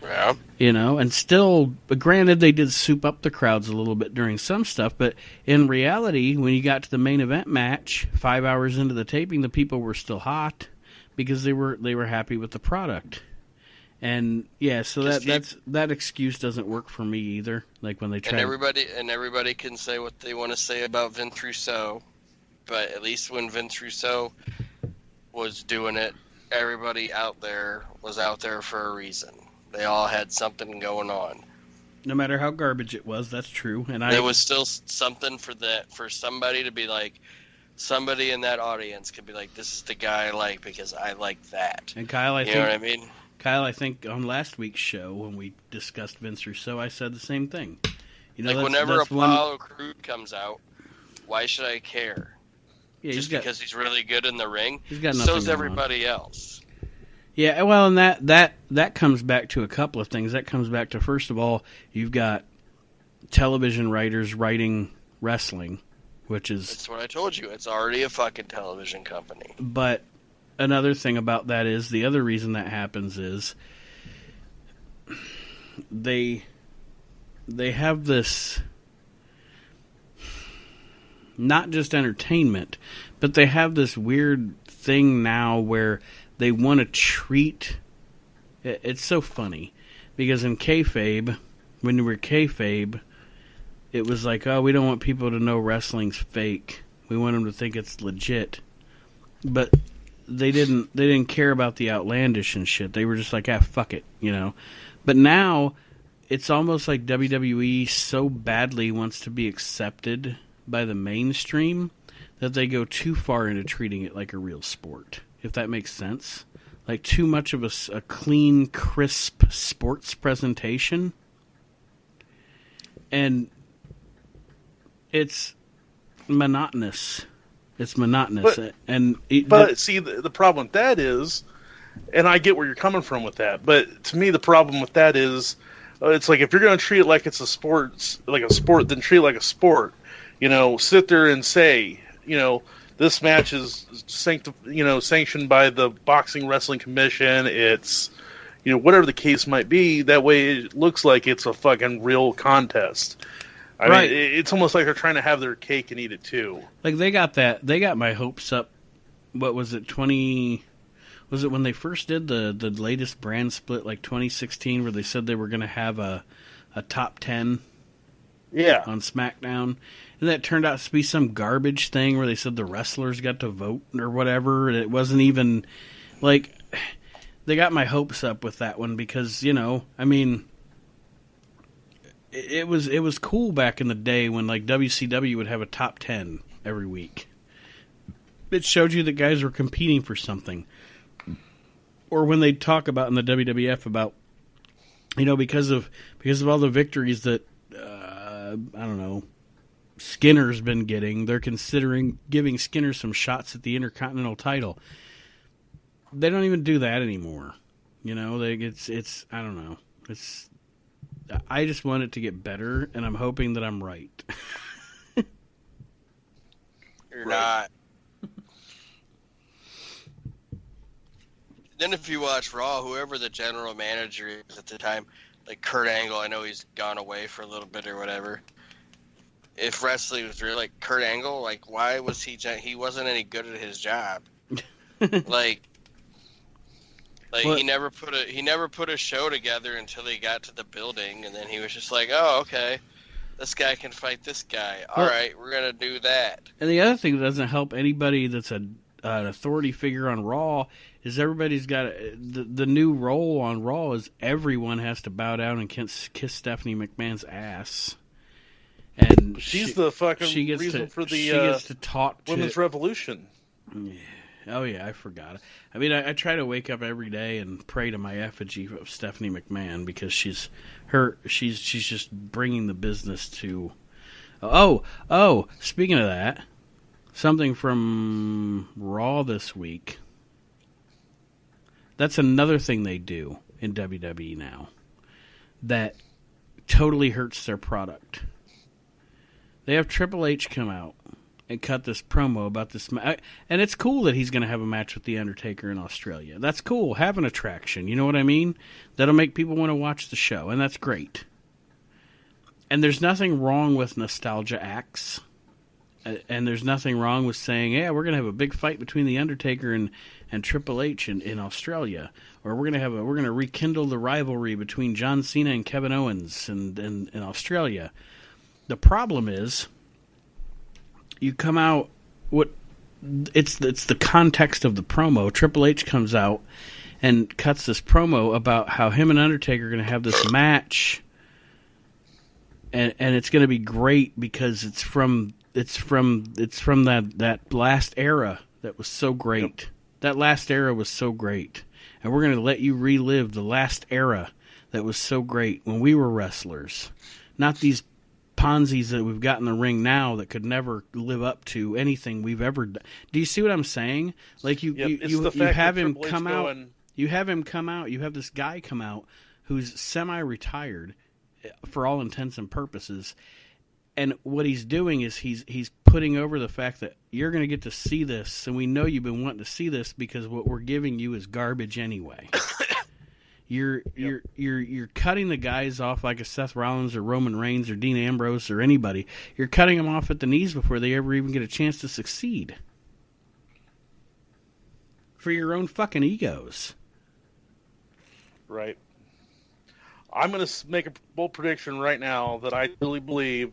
Yeah. You know, and still, granted, they did soup up the crowds a little bit during some stuff, but in reality, when you got to the main event match, 5 hours into the taping, the people were still hot because they were happy with the product. And yeah, so that excuse doesn't work for me either. Like when they try, and everybody can say what they want to say about Vince Russo, but at least when Vince Russo was doing it, everybody out there was out there for a reason. They all had something going on. No matter how garbage it was, that's true. And there was still something for somebody to be like, somebody in that audience could be like, this is the guy I like because I like that. And Kyle, you know what I mean? Kyle, I think on last week's show when we discussed Vince Russo, I said the same thing. You know, like whenever Apollo Creed comes out, why should I care? Yeah, just because he's really good in the ring. He's got nothing. So's everybody else. Yeah, well, and that comes back to a couple of things. That comes back to, first of all, you've got television writers writing wrestling, which is... That's what I told you. It's already a fucking television company. But another thing about that is, the other reason that happens is they they have this, not just entertainment, but they have this weird thing now where they want to treat. It's so funny because in kayfabe, when you were kayfabe, it was like, oh, we don't want people to know wrestling's fake. We want them to think it's legit. But they didn't care about the outlandish and shit. They were just like, fuck it, you know. But now it's almost like WWE so badly wants to be accepted by the mainstream that they go too far into treating it like a real sport, if that makes sense. Like too much of a clean, crisp sports presentation. And it's monotonous. It's monotonous. But see, the problem with that is, and I get where you're coming from with that, but to me the problem with that is, it's like if you're going to treat it like it's a sport, then treat it like a sport. You know, sit there and say, you know, this match is sanctioned by the Boxing Wrestling Commission. It's, you know, whatever the case might be. That way it looks like it's a fucking real contest. I mean, it's almost like they're trying to have their cake and eat it too. Like they got my hopes up. What was it, was it when they first did the latest brand split, like 2016, where they said they were going to have a top 10 on SmackDown? And that turned out to be some garbage thing where they said the wrestlers got to vote or whatever. And it wasn't even, like, they got my hopes up with that one because, you know, I mean, it was cool back in the day when, like, WCW would have a top 10 every week. It showed you that guys were competing for something. Or when they talk about in the WWF about, you know, because of all the victories that, I don't know, Skinner's been getting, they're considering giving Skinner some shots at the Intercontinental title. They don't even do that anymore. You know, it's I don't know. I just want it to get better, and I'm hoping that I'm right. You're not. Then if you watch Raw, whoever the general manager is at the time, like Kurt Angle, I know he's gone away for a little bit or whatever. If wrestling was really like Kurt Angle, like why was he wasn't any good at his job? like what? he never put a show together until he got to the building, and then he was just like, oh, okay, this guy can fight this guy. All right, we're gonna do that. And the other thing that doesn't help anybody that's an authority figure on Raw is everybody's got the new role on Raw is everyone has to bow down and kiss Stephanie McMahon's ass. And she's the fucking reason for the she gets to talk to women's revolution. Yeah. Oh yeah, I forgot. I mean, I try to wake up every day and pray to my effigy of Stephanie McMahon because she's just bringing the business to. Oh! Speaking of that, something from Raw this week. That's another thing they do in WWE now that totally hurts their product. They have Triple H come out and cut this promo about this and it's cool that he's going to have a match with The Undertaker in Australia. That's cool. Have an attraction. You know what I mean? That'll make people want to watch the show, and that's great. And there's nothing wrong with nostalgia acts. And there's nothing wrong with saying, yeah, we're going to have a big fight between The Undertaker and Triple H in Australia. Or we're going to rekindle the rivalry between John Cena and Kevin Owens in Australia. The problem is, you come out, it's the context of the promo. Triple H comes out and cuts this promo about how him and Undertaker are going to have this match, and it's going to be great because it's from that last era that was so great. Yep. That last era was so great, and we're going to let you relive the last era that was so great when we were wrestlers, not these Ponzi's that we've got in the ring now that could never live up to anything we've ever done. Do you see what I'm saying? Like you have him come out. You have him come out. You have this guy come out who's semi-retired for all intents and purposes. And what he's doing is he's putting over the fact that you're going to get to see this, and we know you've been wanting to see this because what we're giving you is garbage anyway. You're cutting the guys off like a Seth Rollins or Roman Reigns or Dean Ambrose or anybody. You're cutting them off at the knees before they ever even get a chance to succeed. For your own fucking egos. Right. I'm going to make a bold prediction right now that I really believe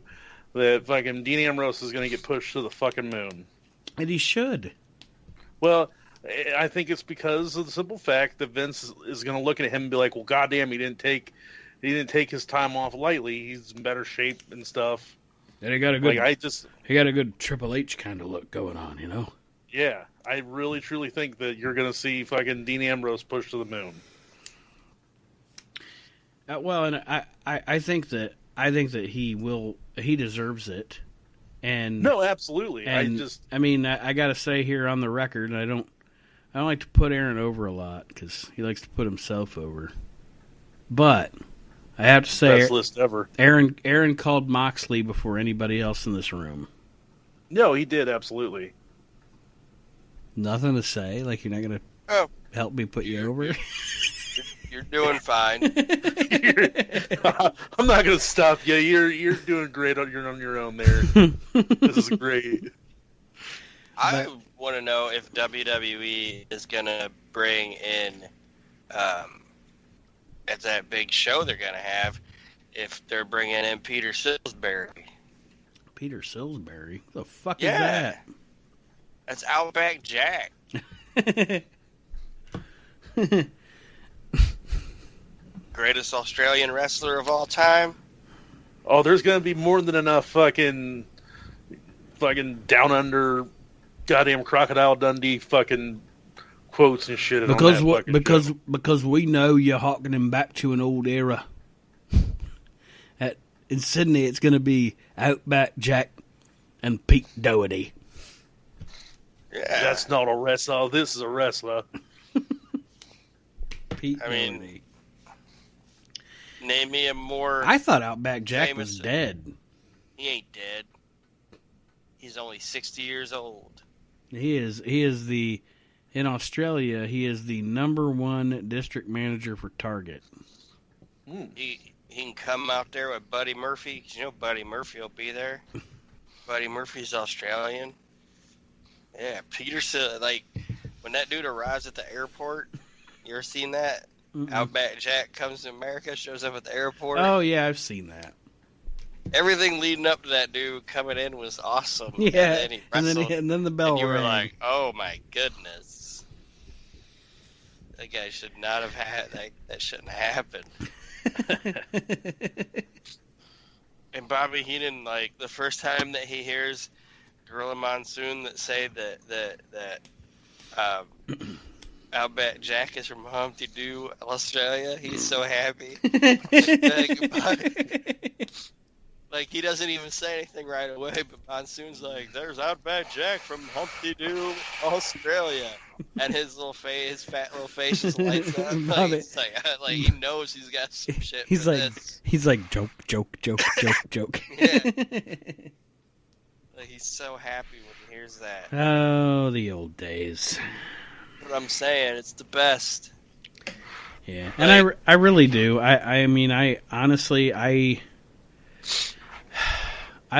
that fucking Dean Ambrose is going to get pushed to the fucking moon. And he should. Well, I think it's because of the simple fact that Vince is going to look at him and be like, well, goddamn, he didn't take his time off lightly. He's in better shape and stuff. And he got a good Triple H kind of look going on, you know? Yeah, I really, truly think that you're going to see fucking Dean Ambrose pushed to the moon. Well, and I think that he deserves it. And no, absolutely. And I got to say here on the record, I don't like to put Aaron over a lot because he likes to put himself over. But I have to say, best list ever. Aaron called Moxley before anybody else in this room. No, he did, absolutely. Nothing to say? Like you're not going to help me put you over? You're doing fine. I'm not going to stop you. You're doing great on your own there. This is great. I want to know if WWE is going to bring in, at that big show they're going to have, if they're bringing in Peter Salisbury. Peter Salisbury? What the fuck is that? That's Outback Jack. Greatest Australian wrestler of all time. Oh, there's going to be more than enough fucking down under goddamn Crocodile Dundee fucking quotes and shit. Because we know you're harkening back to an old era. In Sydney, it's going to be Outback Jack and Pete Doherty. Yeah. That's not a wrestler. This is a wrestler. Pete Doherty. Name me a more... I thought Outback Jack was dead. He ain't dead. He's only 60 years old. He is in Australia, he is the #1 district manager for Target. He can come out there with Buddy Murphy, 'cause you know Buddy Murphy will be there. Buddy Murphy's Australian. Yeah, Peterson, like, when that dude arrives at the airport, you ever seen that? Mm-mm. Outback Jack comes to America, shows up at the airport. Oh, yeah, I've seen that. Everything leading up to that dude coming in was awesome. Yeah, and then the bell and you rang. were like, oh my goodness. That guy should not have had, that shouldn't have happened. And Bobby Heenan, like, the first time that he hears Gorilla Monsoon that say that Outback Jack is from Humpty Doo, Australia, he's so happy. Like, he doesn't even say anything right away, but Monsoon's like, there's Outback Jack from Humpty Doo, Australia. And his fat little face just lights up. Like, he knows he's got some shit he's for like, this. He's like, joke. Yeah. Like, he's so happy when he hears that. Oh, the old days. What I'm saying, it's the best. Yeah, and I really do. I mean, I honestly, I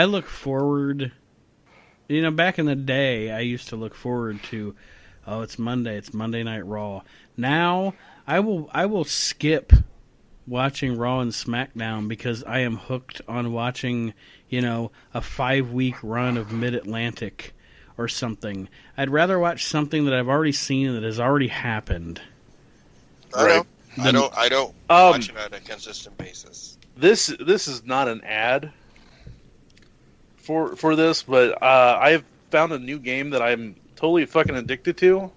look forward, you know, back in the day, I used to look forward to, it's Monday Night Raw. Now, I will skip watching Raw and SmackDown because I am hooked on watching, you know, a 5-week run of Mid-Atlantic or something. I'd rather watch something that I've already seen that has already happened. I don't watch it on a consistent basis. This is not an ad for this, but I've found a new game that I'm totally fucking addicted to,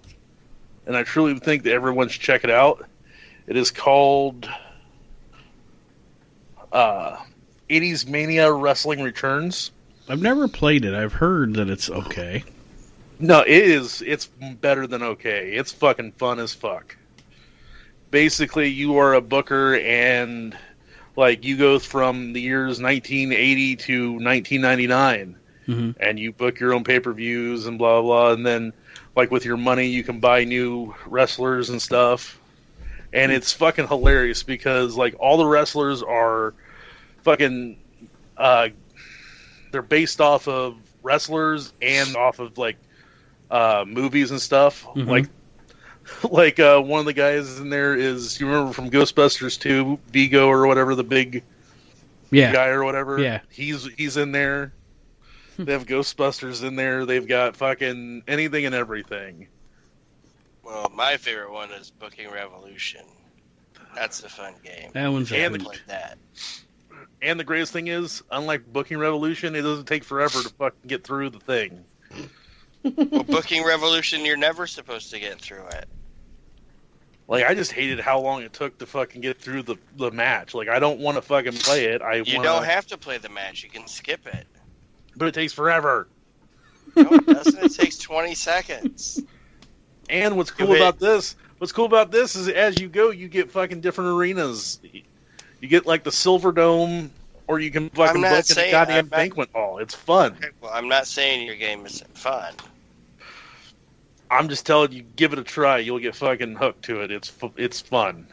and I truly think that everyone should check it out. It is called 80s Mania Wrestling Returns. I've never played it. I've heard that it's okay. No, it's better than okay. It's fucking fun as fuck. Basically, you are a booker and like you go from the years 1980 to 1999, and you book your own pay-per-views and blah blah. And then, like with your money, you can buy new wrestlers and stuff. And it's fucking hilarious because, like, all the wrestlers are fucking, they're based off of wrestlers and off of, like, movies and stuff. Mm-hmm. Like one of the guys in there is, you remember from Ghostbusters 2, Vigo or whatever, the big guy or whatever? Yeah. He's in there. They have Ghostbusters in there. They've got fucking anything and everything. Well, my favorite one is Booking Revolution. That's a fun game. That one's a like that. And the greatest thing is, unlike Booking Revolution, it doesn't take forever to fucking get through the thing. Well, Booking Revolution, you're never supposed to get through it. Like, I just hated how long it took to fucking get through the match. Like, I don't want to fucking play it. You don't have to play the match. You can skip it. But it takes forever. No, it doesn't. It takes 20 seconds. And what's cool about this is as you go, you get fucking different arenas. You get, like, the Silver Dome, or you can fucking book in a goddamn banquet hall. It's fun. Okay, well, I'm not saying your game isn't fun. I'm just telling you, give it a try. You'll get fucking hooked to it. It's fun.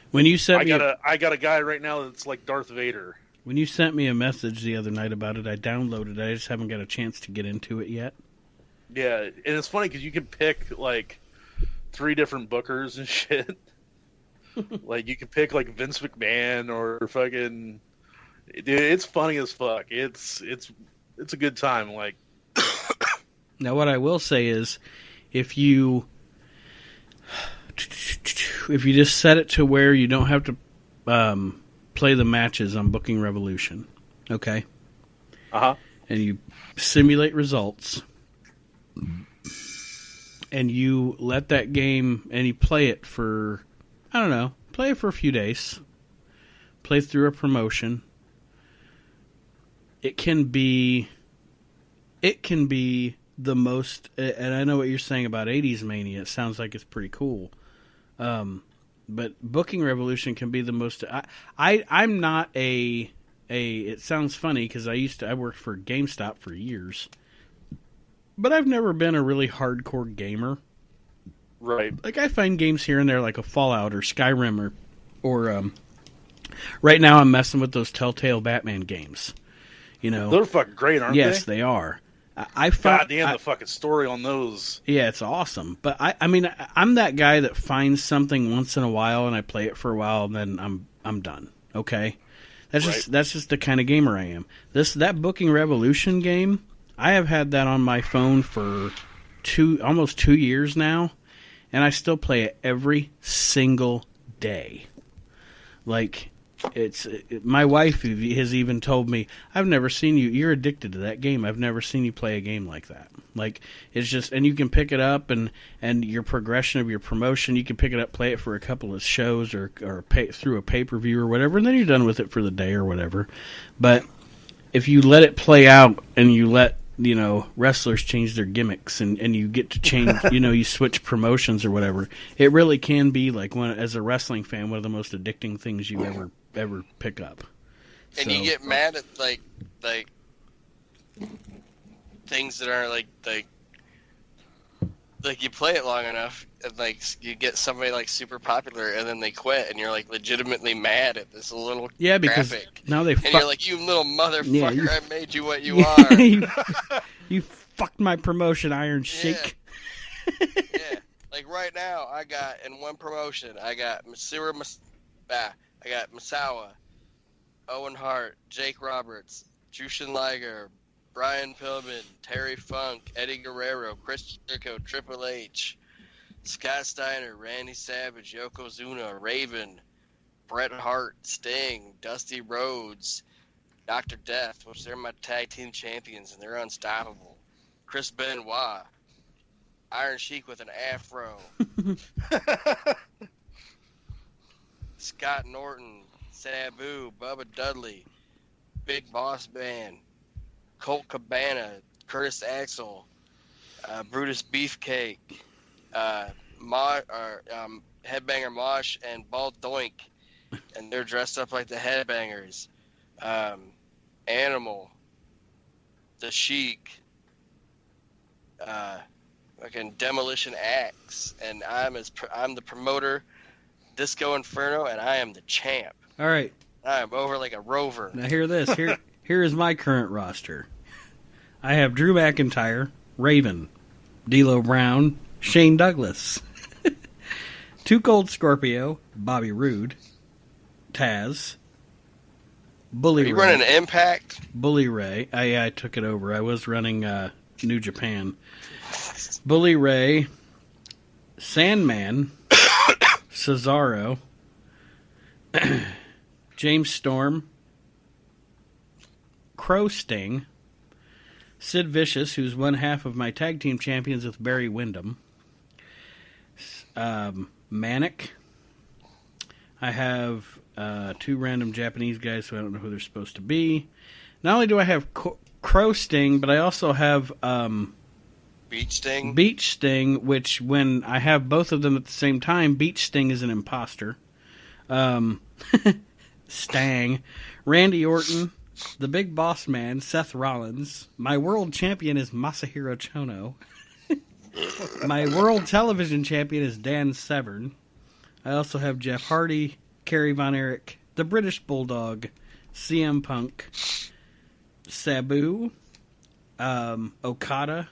When you sent I got a guy right now that's like Darth Vader. When you sent me a message the other night about it, I downloaded it. I just haven't got a chance to get into it yet. Yeah, and it's funny because you can pick like 3 different bookers and shit. Like you can pick like Vince McMahon or fucking. Dude, it's funny as fuck. It's a good time. Like now, what I will say is, if you just set it to where you don't have to play the matches on Booking Revolution, okay? And you simulate results, and you let that game, and you play it for, I don't know, play it for a few days, play through a promotion. It can be the most, and I know what you're saying about 80s Mania. It sounds like it's pretty cool. But Booking Revolution can be the most. I'm not a. It sounds funny because I worked for GameStop for years, but I've never been a really hardcore gamer. Right. Like I find games here and there, like a Fallout or Skyrim or right now I'm messing with those Telltale Batman games. You know, they're fucking great, aren't they? Yes, they are. The fucking story on those. Yeah, it's awesome. But I mean, I'm that guy that finds something once in a while and I play it for a while and then I'm done. Okay, that's just the kind of gamer I am. That Booking Revolution game, I have had that on my phone for almost 2 years now, and I still play it every single day. Like. My wife has even told me, I've never seen you're addicted to that game. I've never seen you play a game like that. Like, it's just, and you can pick it up and your progression of your promotion, you can pick it up, play it for a couple of shows or pay through a pay-per-view or whatever, and then you're done with it for the day or whatever. But if you let it play out and you let, wrestlers change their gimmicks and you get to change, you switch promotions or whatever, it really can be like as a wrestling fan, one of the most addicting things you ever pick up. And you get mad at like things that aren't like you play it long enough and like you get somebody like super popular and then they quit and you're like legitimately mad at this little because graphic. Now they you're like, you little motherfucker, I made you what you are. you fucked my promotion, Iron Sheik. Yeah. Like right now I got in one promotion I got I got Misawa, Owen Hart, Jake Roberts, Jushin Liger, Brian Pillman, Terry Funk, Eddie Guerrero, Chris Jericho, Triple H, Scott Steiner, Randy Savage, Yokozuna, Raven, Bret Hart, Sting, Dusty Rhodes, Dr. Death, which they're my tag team champions and they're unstoppable. Chris Benoit, Iron Sheik with an afro. Scott Norton, Sabu, Bubba Dudley, Big Boss Man, Colt Cabana, Curtis Axel, Brutus Beefcake, Headbanger Mosh, and Bald Doink, and they're dressed up like the Headbangers. Animal, the Sheik, fucking Demolition Axe, and I'm the promoter Disco Inferno, and I am the champ. All right. I am over like a rover. Now hear this. Here is my current roster. I have Drew McIntyre, Raven, D'Lo Brown, Shane Douglas, Too Cold Scorpio, Bobby Roode, Taz, Bully Ray. Are you running Impact? Bully Ray. I took it over. I was running New Japan. Bully Ray, Sandman, Cesaro, James Storm, Crow Sting, Sid Vicious, who's one half of my tag team champions with Barry Windham, Manic. I have 2 random Japanese guys who I don't know who they're supposed to be. Not only do I have Crow Sting, but I also have Beach Sting. Beach Sting, which when I have both of them at the same time, Beach Sting is an imposter. Stang, Randy Orton, the Big Boss Man, Seth Rollins. My world champion is Masahiro Chono. My world television champion is Dan Severn. I also have Jeff Hardy, Kerry Von Erich, the British Bulldog, CM Punk, Sabu, Okada,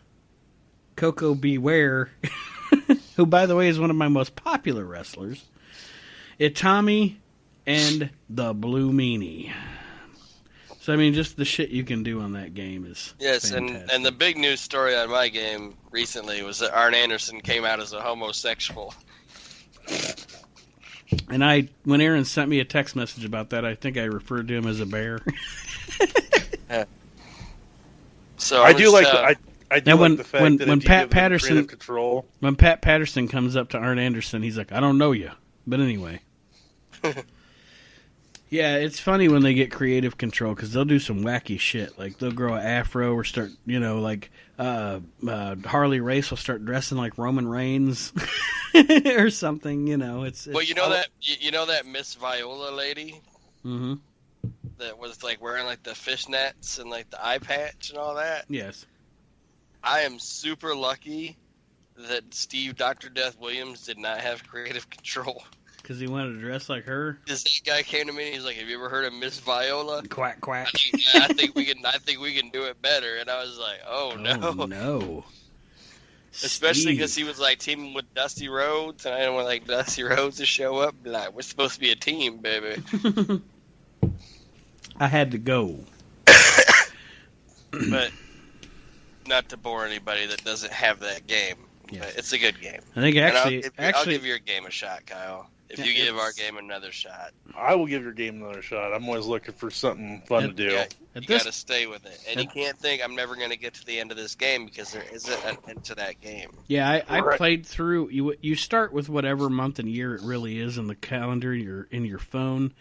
Coco Beware, who, by the way, is one of my most popular wrestlers, Itami, and the Blue Meanie. So, I mean, just the shit you can do on that game is fantastic. and the big news story on my game recently was that Arn Anderson came out as a homosexual. And when Aaron sent me a text message about that, I think I referred to him as a bear. So I do like the fact when that if Pat you give Patterson creative control, when Pat Patterson comes up to Arn Anderson, he's like, "I don't know you," but anyway. Yeah, it's funny when they get creative control because they'll do some wacky shit. Like they'll grow an afro or start, like Harley Race will start dressing like Roman Reigns or something. It's well, you know that Miss Viola lady. Mm-hmm. That was like wearing like the fishnets and like the eye patch and all that. Yes. I am super lucky that Steve Dr. Death Williams did not have creative control. Because he wanted to dress like her. This guy came to me and he's like, "Have you ever heard of Miss Viola?" Quack quack. I think we can do it better. And I was like, "Oh no." Especially because he was like teaming with Dusty Rhodes, and I didn't want like Dusty Rhodes to show up. And be like, we're supposed to be a team, baby. I had to go. But not to bore anybody that doesn't have that game. Yes. But it's a good game. I think I'll give your game a shot, Kyle. If you give our game another shot. I will give your game another shot. I'm always looking for something fun to do. Yeah, you got to stay with it. And you can't think, I'm never going to get to the end of this game because there isn't an end to that game. Yeah, I played through. You start with whatever month and year it really is in the calendar in your phone.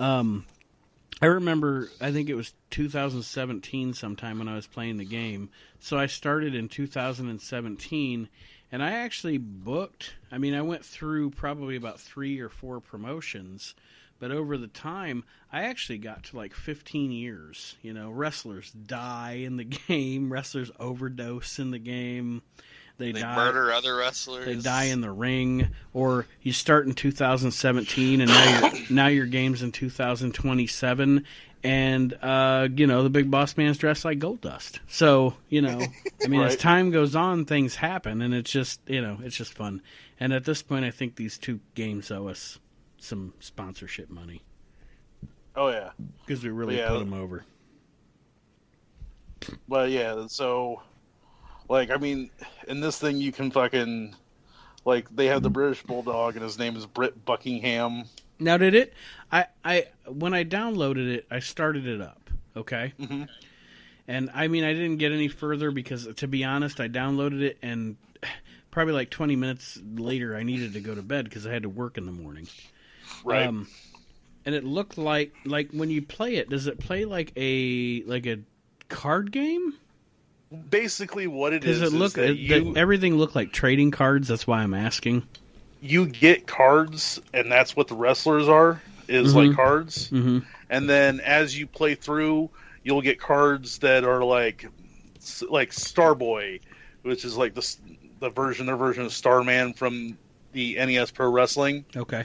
I remember, I think it was 2017 sometime when I was playing the game. So I started in 2017, and I actually I went through probably about 3 or 4 promotions, but over the time, I actually got to like 15 years. Wrestlers die in the game, wrestlers overdose in the game. They die, murder other wrestlers. They die in the ring, or you start in 2017, and now your game's in 2027, and the Big Boss Man's dressed like Gold Dust. So right. As time goes on, things happen, and it's just it's just fun. And at this point, I think these 2 games owe us some sponsorship money. Oh yeah, because we really put them over. But yeah, so. In this thing you can fucking, they have the British Bulldog and his name is Britt Buckingham. Now did it, when I downloaded it, I started it up, okay? Mm-hmm. And I didn't get any further because, to be honest, I downloaded it and probably like 20 minutes later I needed to go to bed because I had to work in the morning. Right. And it looked like when you play it, does it play like a card game? Basically, what it is everything looked like trading cards. That's why I'm asking. You get cards, and that's what the wrestlers are. Is mm-hmm. like cards, mm-hmm. and then as you play through, you'll get cards that are like Starboy, which is like their version of Starman from the NES Pro Wrestling. Okay.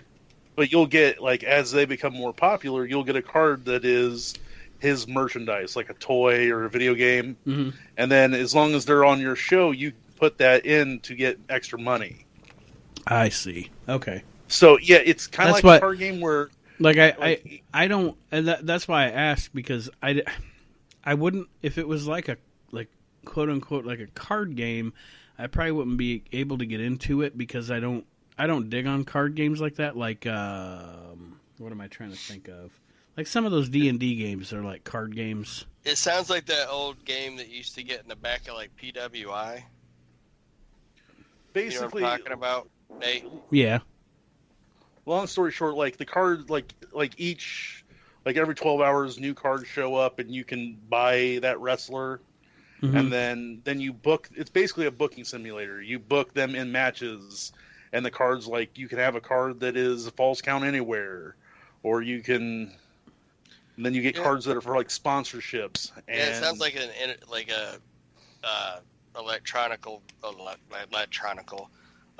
But you'll get, like, as they become more popular, you'll get a card that is his merchandise, like a toy or a video game. Mm-hmm. And then as long as they're on your show, you put that in to get extra money. I see. Okay. So, yeah, it's kind of like a card game where... Like, I don't... And that's why I asked, because I wouldn't... If it was like a, like, quote-unquote, like a card game, I probably wouldn't be able to get into it, because I don't dig on card games like that. Like, what am I trying to think of? Like some of those D&D games are like card games. It sounds like that old game that you used to get in the back of like PWI. Basically, you know what I'm talking about, Nate? Yeah. Long story short, like the cards, like every 12 hours, new cards show up, and you can buy that wrestler, and then you book. It's basically a booking simulator. You book them in matches, and the cards, like, you can have a card that is a false count anywhere, or you can. And then you get cards that are for like sponsorships. And yeah, it sounds like an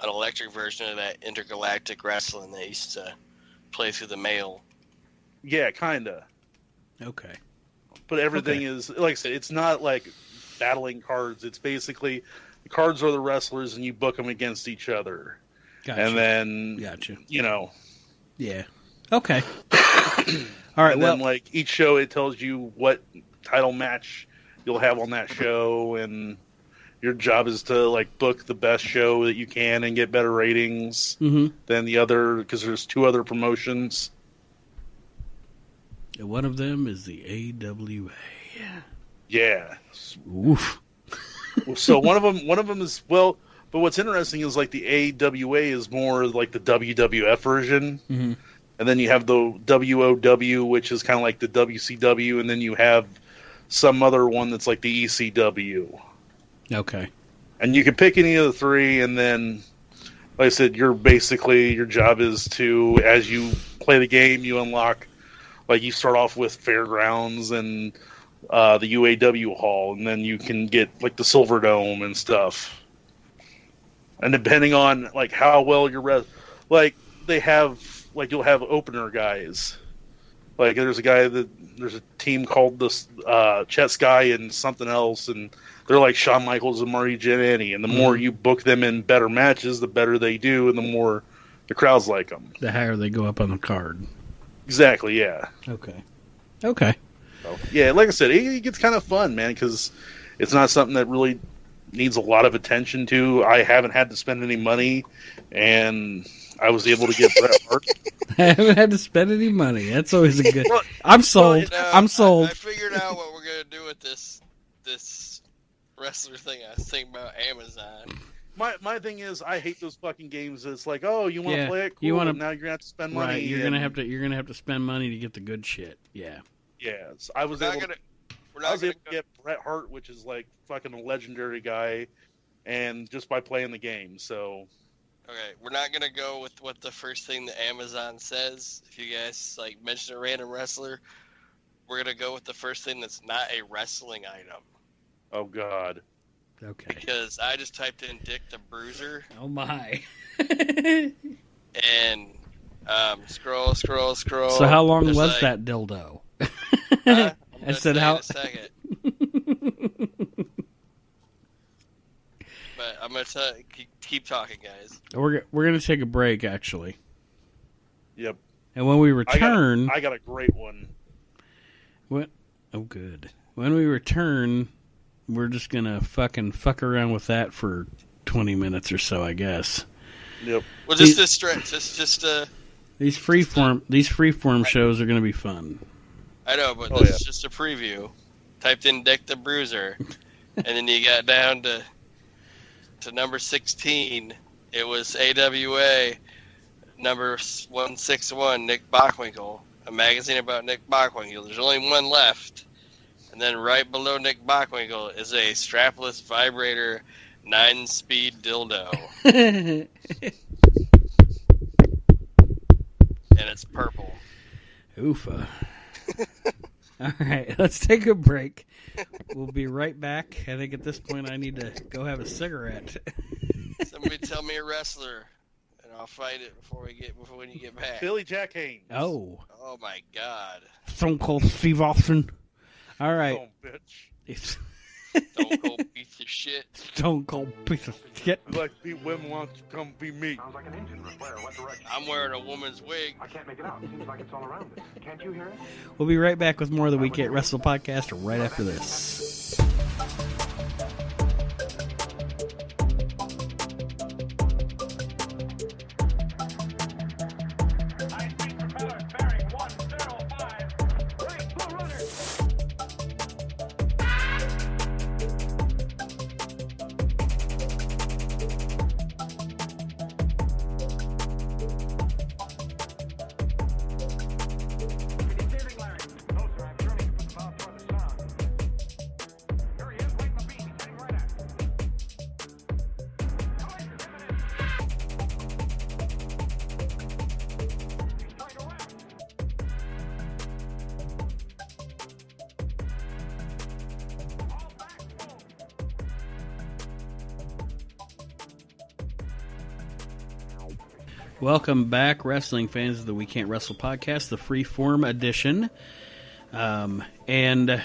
electric version of that intergalactic wrestling they used to play through the mail. Yeah, kinda. Okay. But everything is, like I said, it's not like battling cards. It's basically the cards are the wrestlers, and you book them against each other. Gotcha. And then, you know. Yeah. Okay. All right. And then, like, each show, it tells you what title match you'll have on that show, and your job is to, like, book the best show that you can and get better ratings than the other, because there's 2 other promotions. And one of them is the AWA. Yeah. Oof. So one of them is, well, but what's interesting is, like, the AWA is more like the WWF version. Mm-hmm. And then you have the WOW, which is kind of like the WCW, and then you have some other one that's like the ECW. Okay. And you can pick any of the 3, and then, like I said, your job is to, as you play the game, you unlock, like, you start off with Fairgrounds and the UAW Hall, and then you can get, like, the Silver Dome and stuff. And depending on, like, how well you're they have... Like, you'll have opener guys. Like, there's a team called the Chet Sky and something else, and they're like Shawn Michaels and Marty Jannetty. And the more you book them in better matches, the better they do, and the more the crowds like them. The higher they go up on the card. Exactly, yeah. Okay. So, yeah, like I said, it gets kind of fun, man, because it's not something that really needs a lot of attention to. I haven't had to spend any money, and... I was able to get Bret Hart. I haven't had to spend any money. That's always a good... I'm sold. I'm sold. I figured out what we're going to do with this wrestler thing. I was thinking about Amazon. My thing is, I hate those fucking games. It's like, oh, you want to play it? Cool. You wanna, now you're going to have to spend money. Right, you're gonna have to spend money to get the good shit. Yeah. Yeah, so I was able to get Bret Hart, which is like fucking a legendary guy, and just by playing the game, so... Okay, we're not going to go with what the first thing that Amazon says. If you guys, like, mention a random wrestler, we're going to go with the first thing that's not a wrestling item. Oh, God. Okay. Because I just typed in Dick the Bruiser. Oh, my. And scroll. So how long was like, that dildo? I said how... In a second. But I'm going to keep talking, guys. We're going to take a break, actually. Yep. And when we return... I got a great one. What? Oh, good. When we return, we're just going to fuck around with that for 20 minutes or so, I guess. Yep. Well, just to stretch. These freeform shows are going to be fun. I know, but this is just a preview. Typed in Dick the Bruiser, and then you got down to number 16. It was AWA number 161, Nick Bockwinkel, a magazine about Nick Bockwinkel. There's only one left. And then right below Nick Bockwinkel is a strapless vibrator 9-speed dildo. And it's purple. Oofa. All right, let's take a break. We'll be right back. I think at this point I need to go have a cigarette. Somebody tell me a wrestler, and and I'll fight it before when you get back. Billy Jack Haynes. Oh. Oh my God. Stone Cold Steve Austin. All right. Oh, bitch. Stone Cold piece of shit. Stone Cold piece of shit. You like to be women, why don't you come be me? Sounds like an engine. Where? What direction? I'm wearing a woman's wig. I can't make it out. It seems like it's all around us. Can't you hear it? We'll be right back with more of the We Can't Wrestle podcast right after this. High-speed propeller bearing 105. Right, blue runner. Receiving, Larry. No, sir, I'm sure he can put the bow toward the sound. Here he is, waiting the beam. He's heading right at it. Collision imminent. He's trying to ram. All back, boom. Welcome back, wrestling fans of the We Can't Wrestle podcast, the free-form edition. And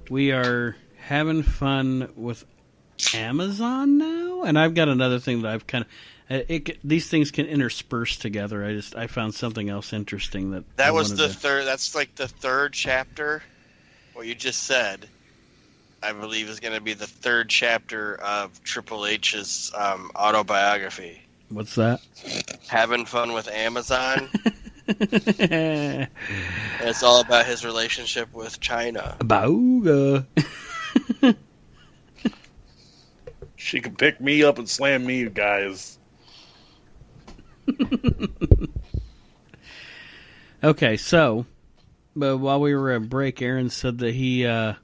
we are having fun with Amazon now. And I've got another thing that I've kind of... these things can intersperse together. I found something else interesting that That I was wanted the to- third. That's like the third chapter. What you just said, I believe, is going to be the third chapter of Triple H's autobiography. What's that? Having fun with Amazon. And it's all about his relationship with China. Bauga. She can pick me up and slam me, you guys. Okay, so, but while we were at break, Aaron said that the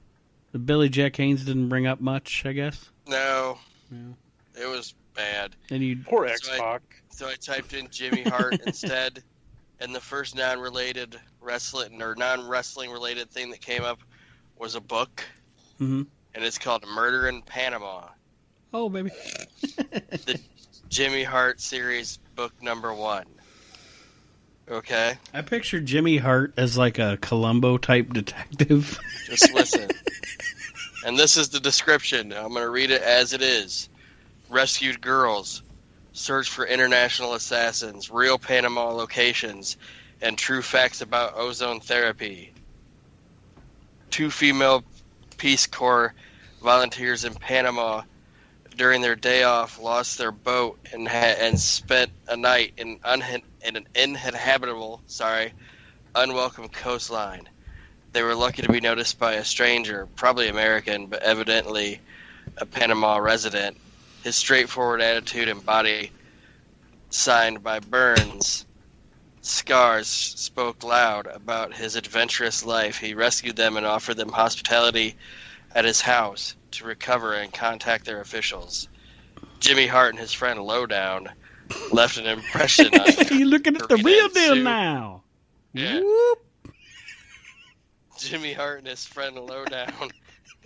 Billy Jack Haynes didn't bring up much, I guess. No, Yeah. it was bad. And you, Poor So X-Pac. So I typed in Jimmy Hart instead, and the first non-related wrestling or non-wrestling related thing that came up was a book, Mhm. and it's called Murder in Panama. Oh, baby. The Jimmy Hart series, book number 1. Okay? I pictured Jimmy Hart as like a Columbo type detective. Just listen. And this is the description. I'm going to read it as it is. Rescued girls. Search for international assassins. Real Panama locations. And true facts about ozone therapy. 2 female Peace Corps volunteers in Panama during their day off lost their boat and spent a night in an uninhabitable, unwelcome coastline. They were lucky to be noticed by a stranger, probably American, but evidently a Panama resident. His straightforward attitude and body, signed by Burns, scars, spoke loud about his adventurous life. He rescued them and offered them hospitality at his house to recover and contact their officials. Jimmy Hart and his friend Lowdown left an impression on You're looking at the Karina real and deal Sue. now. Yeah. Whoop. Jimmy Hart and his friend Lowdown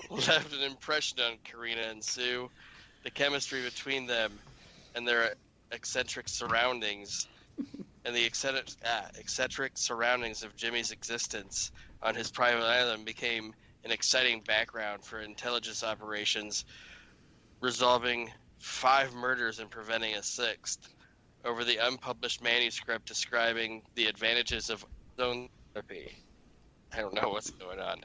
left an impression on Karina and Sue. The chemistry between them and their eccentric surroundings and the eccentric surroundings of Jimmy's existence on his private island became an exciting background for intelligence operations, resolving 5 murders and preventing a 6th. Over the unpublished manuscript describing the advantages of ozone therapy. I don't know what's going on.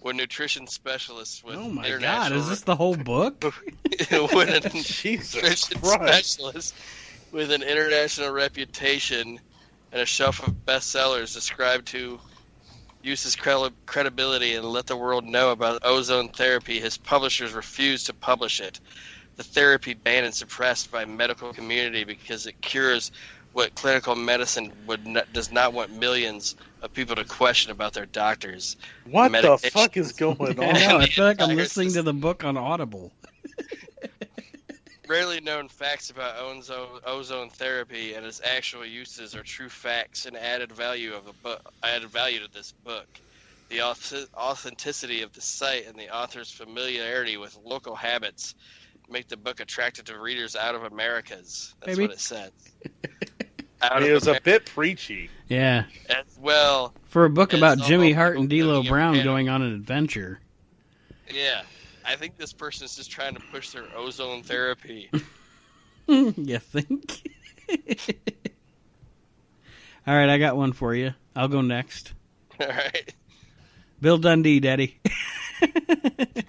When nutrition specialists with Oh my God! international Is this the whole book? when a Jesus nutrition Christ. specialist with an international reputation and a shelf of bestsellers described to use his credibility and let the world know about ozone therapy, his publishers refused to publish it. The therapy banned and suppressed by medical community because it cures what clinical medicine does not want millions of people to question about their doctors. What the Medication. fuck is going I on? know. I feel like I'm Entire listening to the book on Audible. Rarely known facts about ozone therapy and its actual uses are true facts and added value to this book. The authenticity of the site and the author's familiarity with local habits make the book attractive to readers out of Americas. That's Maybe. what it says. It was a bit preachy. Yeah. As well. For a book as about all Jimmy people Hart and D'Lo living in Brown Canada. going on an adventure. Yeah. I think this person's just trying to push their ozone therapy. You think? All right, I got one for you. I'll go next. All right. Bill Dundee, Daddy. You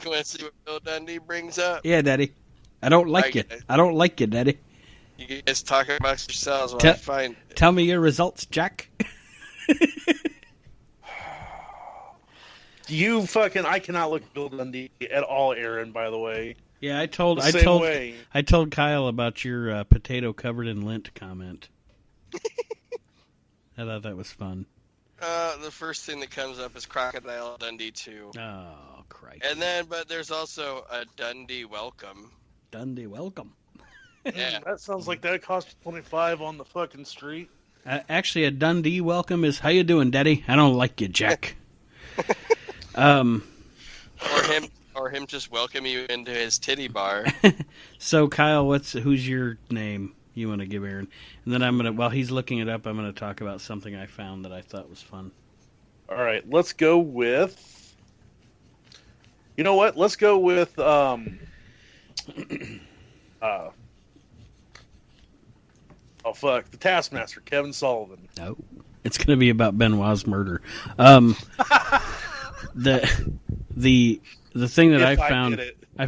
want to see what Bill Dundee brings up? Yeah, Daddy. I don't like Right, you. guys. I don't like you, Daddy. You guys talk amongst yourselves while Te- I find. Tell me your results, Jack. I cannot look at Bill Dundee at all, Aaron, by the way. Yeah, I The same way. told Kyle about your potato covered in lint comment. I thought that was fun. The first thing that comes up is Crocodile Dundee 2. Oh, crikey. And then, but there's also a Dundee Welcome. Dundee, welcome. Yeah. That sounds like that cost $25 on the fucking street. Actually, a Dundee welcome is, how you doing, Daddy? I don't like you, Jack. Or him just welcome you into his titty bar. So, Kyle, who's your name you want to give Aaron? And then while he's looking it up, I'm going to talk about something I found that I thought was fun. All right, let's go with... You know what? Let's go with... the Taskmaster, Kevin Sullivan. No. It's going to be about Benoit's murder. The thing that I found... I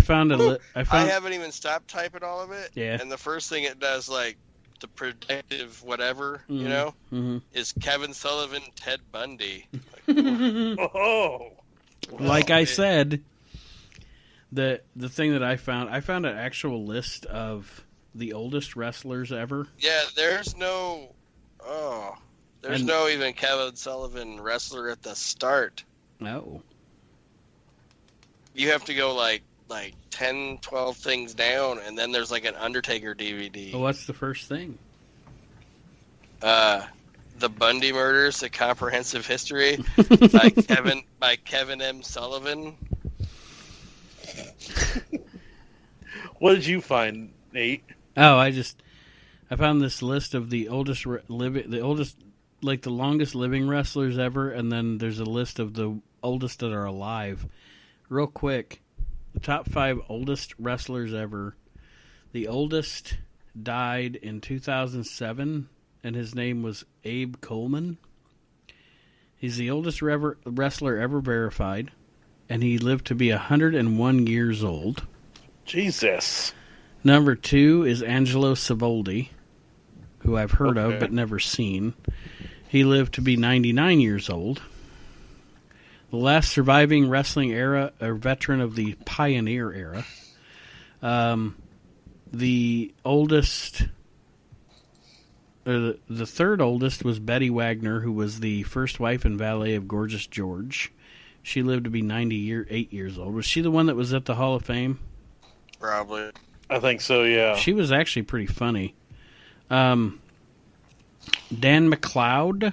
haven't even stopped typing all of it. Yeah. And the first thing it does, like, the predictive whatever, you know, is Kevin Sullivan, Ted Bundy. Oh! Like I said, the thing that I found an actual list of the oldest wrestlers ever. Yeah, there's no even Kevin Sullivan wrestler at the start. Oh. You have to go like 10, 12 things down, and then there's like an Undertaker DVD. Well, what's the first thing? The Bundy Murders: A Comprehensive History by Kevin M. Sullivan. What did you find, Nate? Oh, I found this list of the oldest like the longest living wrestlers ever, and then there's a list of the oldest that are alive. Real quick, the top 5 oldest wrestlers ever. The oldest died in 2007, and his name was Abe Coleman. He's the oldest wrestler ever verified, and he lived to be 101 years old. Jesus. Number 2 is Angelo Savoldi, who I've heard of but never seen. He lived to be 99 years old. The last surviving wrestling era, or veteran of the Pioneer era. The oldest, the third oldest was Betty Wagner, who was the first wife and valet of Gorgeous George. She lived to be 98 years old. Was she the one that was at the Hall of Fame? Probably. I think so, yeah. She was actually pretty funny. Dan McLeod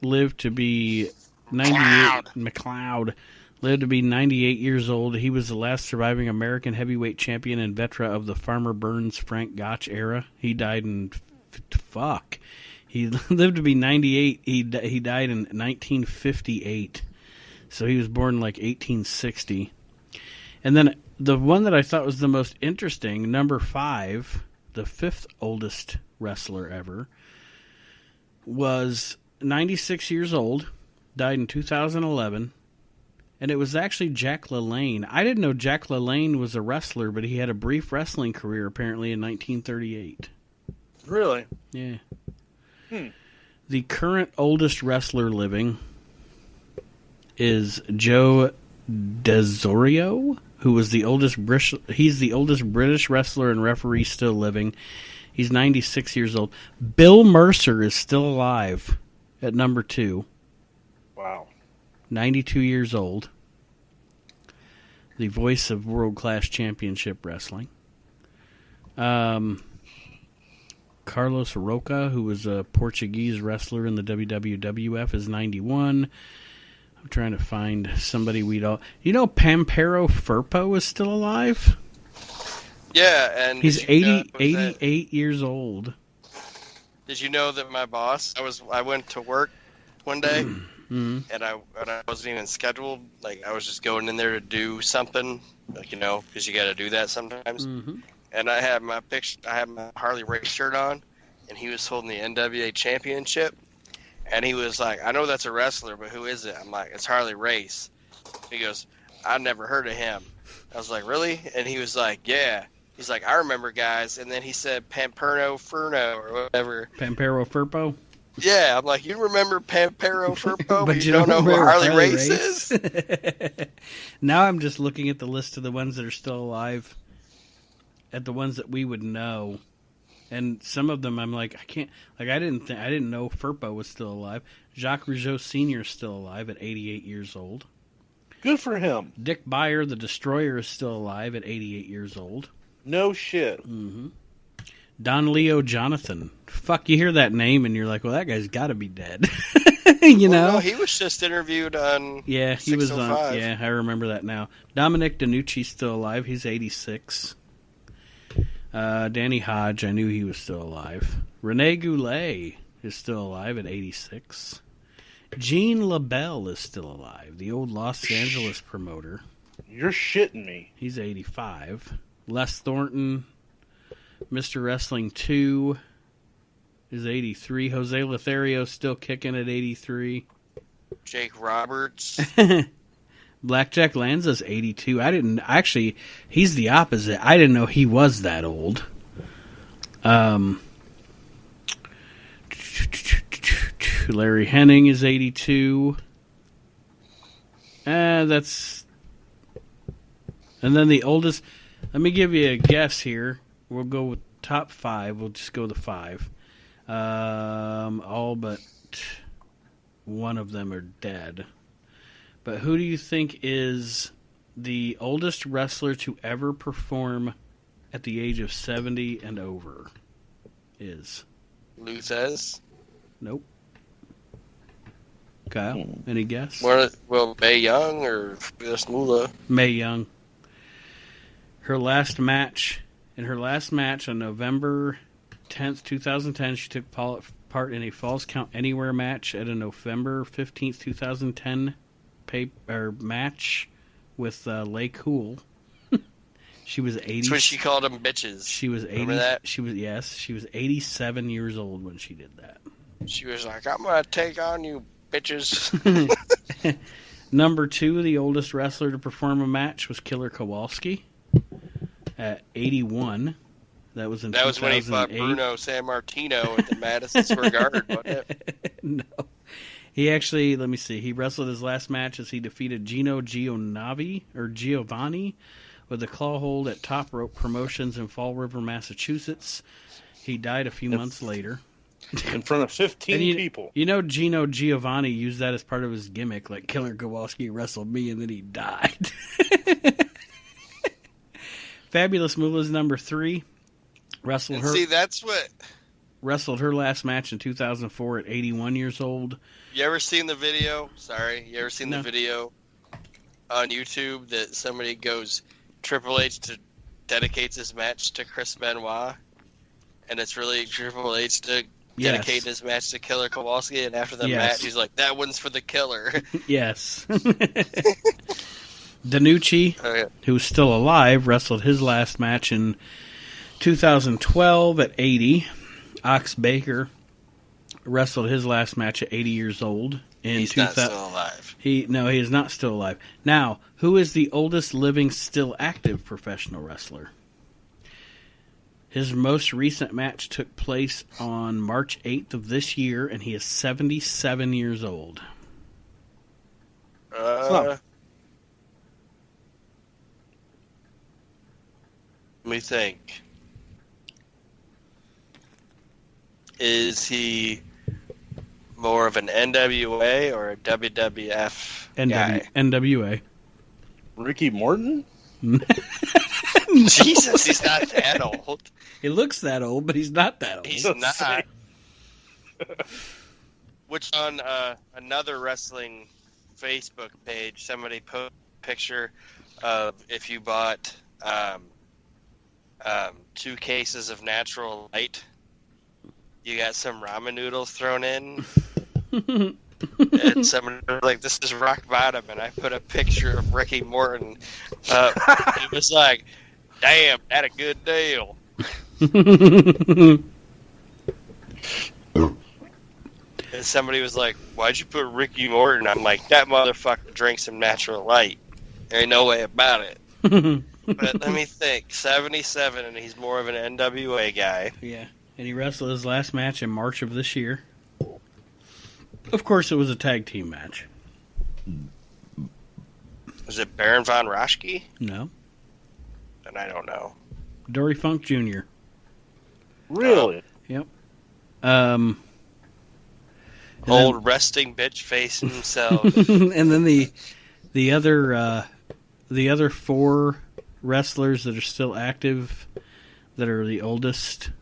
lived to be 98. McLeod lived to be 98 years old. He was the last surviving American heavyweight champion and veteran of the Farmer Burns Frank Gotch era. He died in He lived to be 98. He died in 1958. So he was born in like 1860. And then the one that I thought was the most interesting, number 5, the 5th oldest wrestler ever, was 96 years old, died in 2011, and it was actually Jack LaLanne. I didn't know Jack LaLanne was a wrestler, but he had a brief wrestling career apparently in 1938. Really? Yeah. The current oldest wrestler living is Joe DeZorio, who was the oldest he's the oldest British wrestler and referee still living. He's 96 years old. Bill Mercer is still alive at number 2. Wow. 92 years old. The voice of world-class championship wrestling. Carlos Roca, who was a Portuguese wrestler in the WWF, is 91. I'm trying to find somebody we'd all... You know Pampero Firpo is still alive? Yeah, and He's did you know 88 years old. Did you know that my boss? I went to work one day, Mm-hmm. and I wasn't even scheduled. Like I was just going in there to do something, like because you got to do that sometimes. Mm-hmm. And I had my Harley Race shirt on, and he was holding the NWA Championship, and he was like, "I know that's a wrestler, but who is it?" I'm like, "It's Harley Race." He goes, "I never heard of him." I was like, "Really?" And he was like, "Yeah." He's like, "I remember guys," and then he said Pamperno Furno or whatever. Pampero Furpo. Yeah, I'm like, you remember Pampero Furpo, But you don't know who Harley Race is? Now I'm just looking at the list of the ones that are still alive, at the ones that we would know, and some of them I'm like, I can't. Like I didn't know Furpo was still alive. Jacques Rougeau Sr. is still alive at 88 years old. Good for him. Dick Beyer, the Destroyer, is still alive at 88 years old. No shit. Mm-hmm. Don Leo Jonathan. Fuck, you hear that name and you're like, well, that guy's got to be dead. you know? No, he was just interviewed on. Yeah, he was on. 605. Yeah, I remember that now. Dominic DeNucci's still alive. He's 86. Danny Hodge, I knew he was still alive. Rene Goulet is still alive at 86. Gene LaBelle is still alive, the old Los Angeles promoter. You're shitting me. He's 85. Les Thornton, Mr. Wrestling 2, is 83. Jose Lothario still kicking at 83. Jake Roberts. Blackjack Lanza's 82. He's the opposite. I didn't know he was that old. Larry Henning is 82. That's... And then the oldest... Let me give you a guess here. We'll go with top 5. We'll just go with the 5. All but one of them are dead. But who do you think is the oldest wrestler to ever perform at the age of 70 and over? Is Luthez. Nope. Kyle, any guess? Well, Mae Young or Mula. Mae Young. In her last match on November 10th, 2010, she took part in a Falls Count Anywhere match at a November 15th, 2010 match with Lay Cool. She was 80. That's what she called them bitches. She was 80. Remember that? She was 87 years old when she did that. She was like, "I'm gonna take on you bitches." Number 2, the oldest wrestler to perform a match was Killer Kowalski at 81. That was in 2008. Was when he fought Bruno Sammartino at the Madison Square Garden, wasn't it? No. He actually, let me see, he wrestled his last match as he defeated Gino Giovanni with a claw hold at Top Rope Promotions in Fall River, Massachusetts. He died a few months later. In front of 15 people. You know, Gino Giovanni used that as part of his gimmick, like Killer Kowalski wrestled me and then he died. Fabulous Moolah's number 3. Wrestled her last match in 2004 at 81 years old. You ever seen the video? Sorry, you ever seen the video on YouTube that somebody goes, Triple H dedicates his match to Chris Benoit, and it's really Triple H dedicating his match to Killer Kowalski, and after the match, he's like, "That one's for the killer." Yes. DeNucci, who's still alive, wrestled his last match in 2012 at 80. Ox Baker wrestled his last match at 80 years old. He's not still alive. He is not still alive. Now, who is the oldest living, still active professional wrestler? His most recent match took place on March 8th of this year, and he is 77 years old. Let me think. Is he more of an NWA or a WWF guy? NWA. Ricky Morton? Jesus, he's not that old. He looks that old, but he's not that old. He's not. Which on another wrestling Facebook page, somebody put a picture of if you bought 2 cases of natural light. You got some ramen noodles thrown in. And someone was like, "This is rock bottom," and I put a picture of Ricky Morton. It was like, "Damn, that a good deal." And somebody was like, "Why'd you put Ricky Morton?" I'm like, "That motherfucker drinks some natural light. There ain't no way about it." But let me think. 77, and he's more of an NWA guy. Yeah, and he wrestled his last match in March of this year. Of course, it was a tag team match. Was it Baron Von Raschke? No. And I don't know. Dory Funk Jr. Really? Yep. Old resting bitch face himself. And then the other 4 wrestlers that are still active, that are the oldest.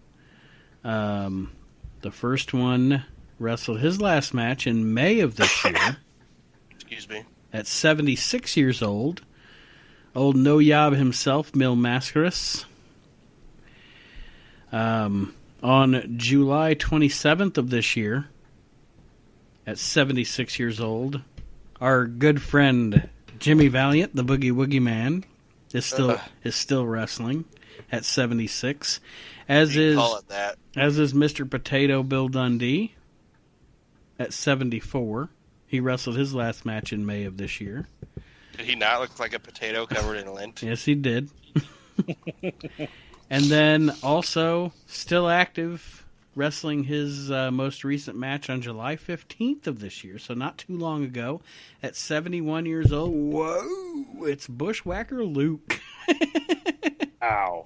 The first one wrestled his last match in May of this year. Excuse me. At 76 years old. Old No Yob himself, Mil Mascaris. On July 27th of this year, at 76 years old, our good friend Jimmy Valiant, the Boogie Woogie Man, is still wrestling at 76. As is Mr. Potato Bill Dundee at 74. He wrestled his last match in May of this year. Did he not look like a potato covered in lint? Yes, he did. And then also still active, wrestling his most recent match on July 15th of this year, so not too long ago, at 71 years old. Whoa! It's Bushwhacker Luke. Ow.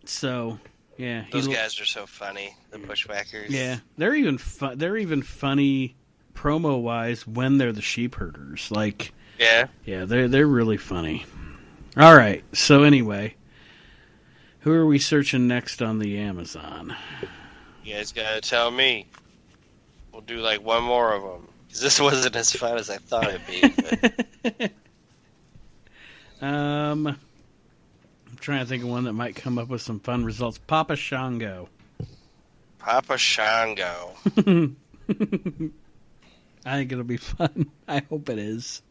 So, yeah. Those guys are so funny, the Bushwhackers. Yeah, they're even funny promo-wise when they're the sheep herders. Like, yeah, they're really funny. All right, so anyway, who are we searching next on the Amazon? You guys gotta tell me. We'll do like one more of them. Because this wasn't as fun as I thought it'd be. I'm trying to think of one that might come up with some fun results. Papa Shango. Papa Shango. I think it'll be fun. I hope it is.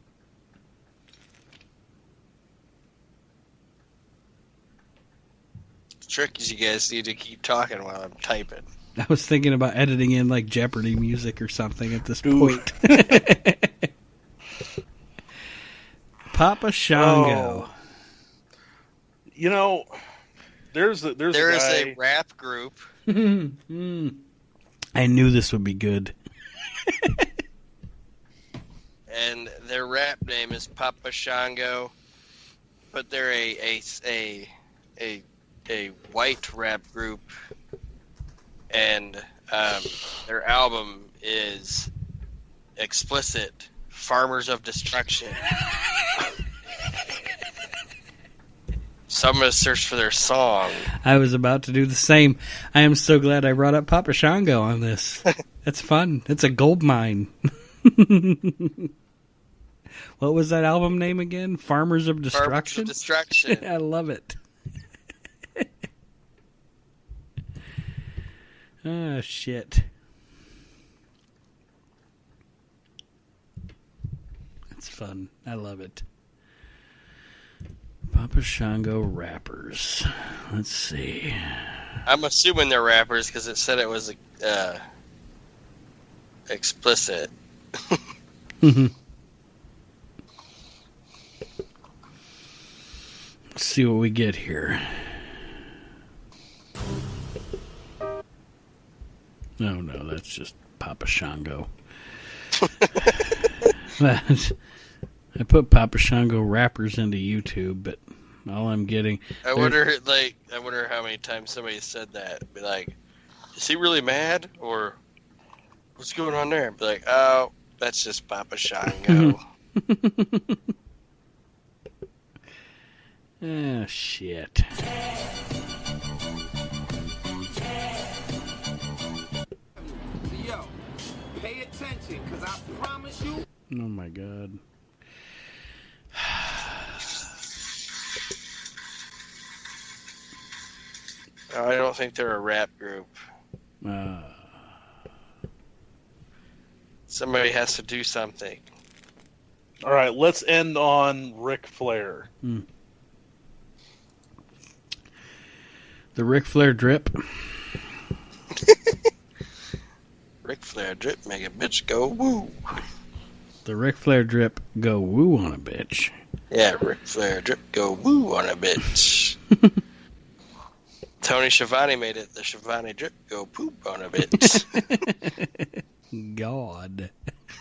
The trick is you guys need to keep talking while I'm typing. I was thinking about editing in like Jeopardy music or something at this point. Papa Shango. Oh. You know, there is a rap group. I knew this would be good. And their rap name is Papa Shango, but they're a white rap group, and their album is explicit. Farmers of Destruction. So I'm going to search for their song. I was about to do the same. I am so glad I brought up Papa Shango on this. That's fun. It's a gold mine. What was that album name again? Farmers of Destruction? Farmers of Destruction. I love it. Oh, shit. It's fun. I love it. Papa Shango rappers. Let's see. I'm assuming they're rappers because it said it was explicit. Let's see what we get here. Oh, no, that's just Papa Shango. I put Papa Shango rappers into YouTube, but all I'm getting... I wonder how many times somebody said that. Be like, is he really mad? Or what's going on there? Be like, oh, that's just Papa Shango. Oh, shit. Yo, pay attention, because I promise you... Oh, my God. I don't think they're a rap group. Somebody has to do something. All right, let's end on Ric Flair. The Ric Flair drip. Ric Flair drip, make a bitch go woo. The Ric Flair drip go woo on a bitch. Yeah, Ric Flair drip go woo on a bitch. Tony Schiavone made it. The Schiavone drip go poop on a bitch. God.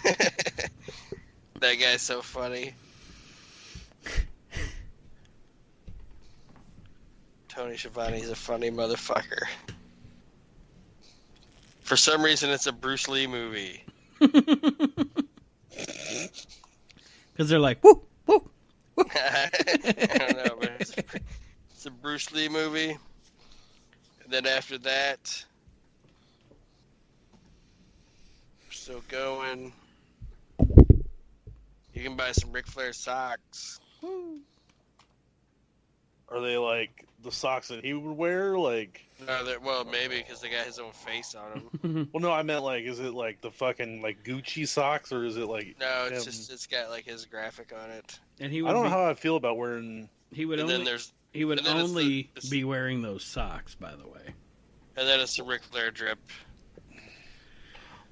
That guy's so funny. Tony Schiavone's a funny motherfucker. For some reason, it's a Bruce Lee movie. Because they're like, woo, woo, woo. I don't know, but it's a Bruce Lee movie. And then after that, we're still going. You can buy some Ric Flair socks. Are they like the socks that he would wear? Like, No, well, maybe because they got his own face on them. well, no, I meant like, is it like the fucking like Gucci socks, or is it like? No, it's just it's got like his graphic on it. And he would I don't know how I feel about wearing. He would And then only, there's he would and then it's only the- be wearing those socks, by the way. and then it's the Ric Flair drip.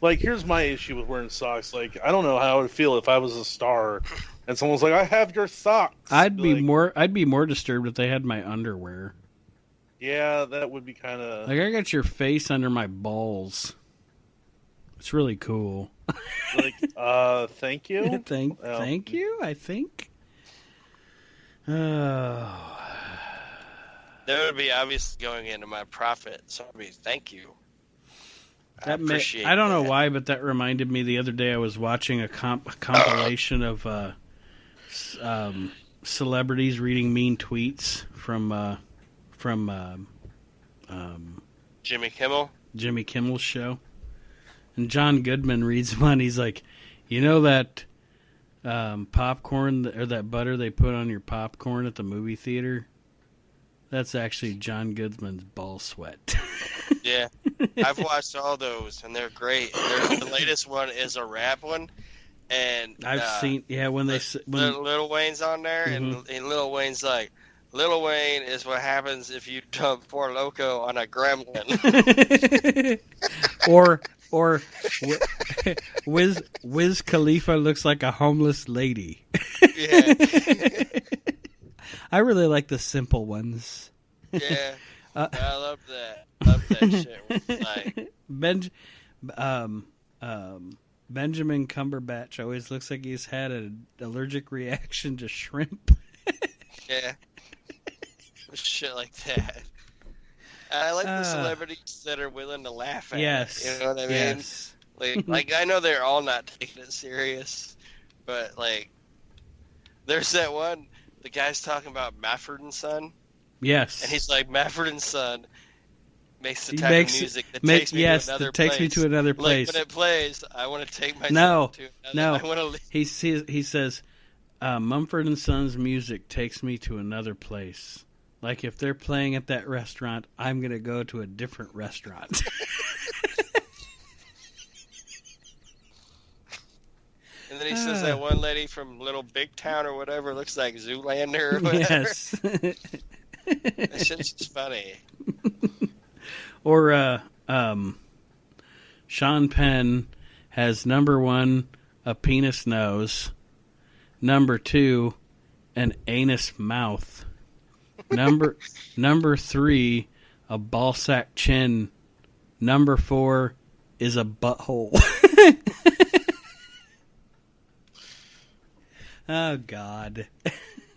Like, here's my issue with wearing socks. Like, I don't know how I would feel if I was a star and someone's like, "I have your socks." I'd be like, more disturbed if they had my underwear. Yeah, that would be kind of. Like, I got your face under my balls. It's really cool. Like, thank you. Thank you, I think. Oh. That would be obviously going into my profit. So I'd be thank you. I appreciate I don't know that. why, but that reminded me the other day I was watching a compilation of celebrities reading mean tweets from Jimmy Kimmel. Jimmy Kimmel's show. And John Goodman reads one. He's like, you know that popcorn or that butter they put on your popcorn at the movie theater? That's actually John Goodman's ball sweat. Yeah, I've watched all those, and they're great. The latest one is a rap one, and I've seen, when they when Lil Wayne's on there, and Lil Wayne's like, Lil Wayne is what happens if you dump Four Loko on a gremlin. or Wiz Khalifa looks like a homeless lady. Yeah, I really like the simple ones. yeah, I love that. Love that shit. Like, Benjamin Cumberbatch always looks like he's had an allergic reaction to shrimp. yeah, shit like that. And I like the celebrities that are willing to laugh at Yes, it. You know what I mean? yes. Like I know they're all not taking it serious, but like, there's that one. The guy's talking about Mafford & Son. Yes. And he's like, Mafford & Son makes the type of music that takes me to another place. Takes me to another place. Like, when it plays, I want to take myself to another. No. I want to leave. He says, Mumford & Sons music takes me to another place. Like, if they're playing at that restaurant, I'm going to go to a different restaurant. And then he says that one lady from Little Big Town or whatever looks like Zoolander or whatever. Yes. That shit's just funny. Or Sean Penn has number 1, a penis nose. Number 2, an anus mouth. Number 3, a ballsack chin. Number 4 is a butthole. Oh, God.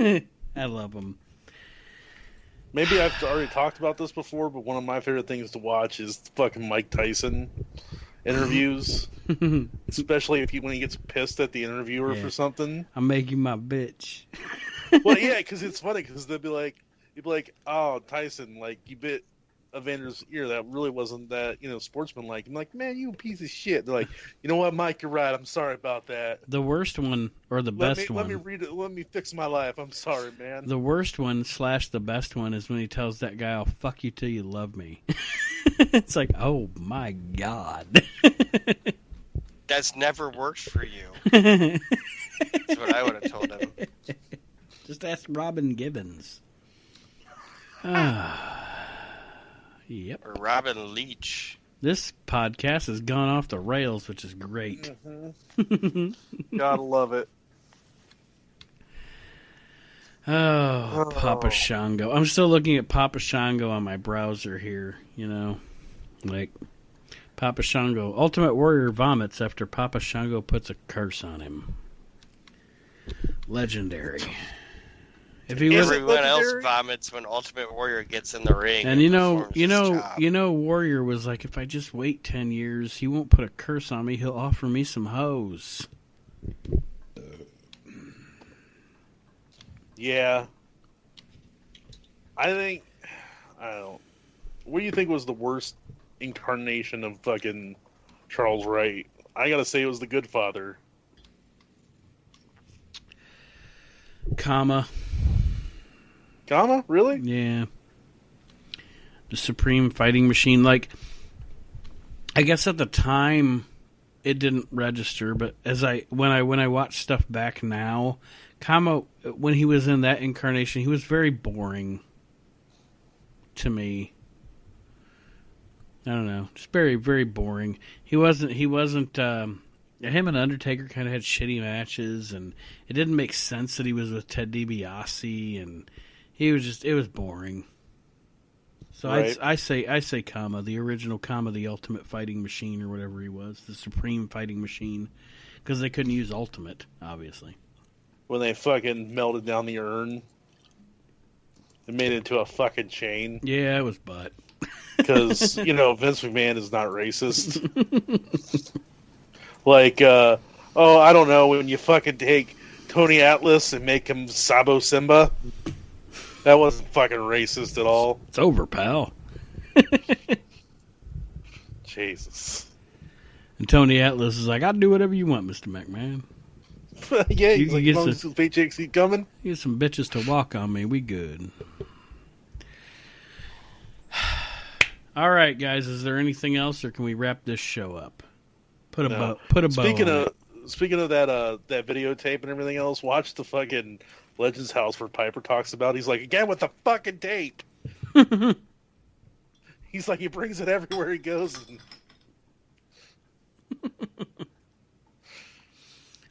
I love them. Maybe I've already talked about this before, but one of my favorite things to watch is fucking Mike Tyson interviews. Especially when he gets pissed at the interviewer for something. I'll make you my bitch. Well, yeah, because it's funny, because they'll be like, "Oh, Tyson, like, you bit Evander's ear that really wasn't that, sportsmanlike. I'm like, man, you piece of shit. They're like, you know what, Mike, you're right. I'm sorry about that. The worst one, or the best one. Let me read it. Let me fix my life. I'm sorry, man. The worst one / the best one is when he tells that guy, I'll fuck you till you love me. It's like, oh my God. That's never worked for you. That's what I would have told him. Just ask Robin Gibbons. Yep. Or Robin Leach. This podcast has gone off the rails, which is great. Mm-hmm. Gotta love it. Oh, Papa Shango. I'm still looking at Papa Shango on my browser here, Like, Papa Shango. Ultimate Warrior vomits after Papa Shango puts a curse on him. Legendary. If he was Everyone else vomits when Ultimate Warrior gets in the ring. And Warrior was like, if I just wait 10 years, he won't put a curse on me. He'll offer me some hoes. Yeah. I don't know. What do you think was the worst incarnation of fucking Charles Wright? I gotta say it was the Good Father. Kama? Really? Yeah. The Supreme Fighting Machine. Like, I guess at the time it didn't register, but when I watch stuff back now, Kama, when he was in that incarnation, he was very boring to me. I don't know, just very, very boring. He wasn't. Him and Undertaker kind of had shitty matches, and it didn't make sense that he was with Ted DiBiase, and it was boring. So right. I say Kama, the original Kama, the Ultimate Fighting Machine, or whatever he was, the Supreme Fighting Machine, because they couldn't use Ultimate, obviously. When they fucking melted down the urn, it made it into a fucking chain. Yeah, it was butt. Because, Vince McMahon is not racist. Like, I don't know, when you fucking take Tony Atlas and make him Sabo Simba, that wasn't fucking racist at all. It's over, pal. Jesus. And Tony Atlas is like, I'll do whatever you want, Mr. McMahon. Yeah, he's like, as long as the paychecks keep coming. You get some bitches to walk on me, we good. All right, guys, is there anything else, or can we wrap this show up? Put a bow on it. Speaking of that videotape and everything else, watch the fucking Legends House where Piper talks about. He's like, again with the fucking tape. He's like, he brings it everywhere he goes.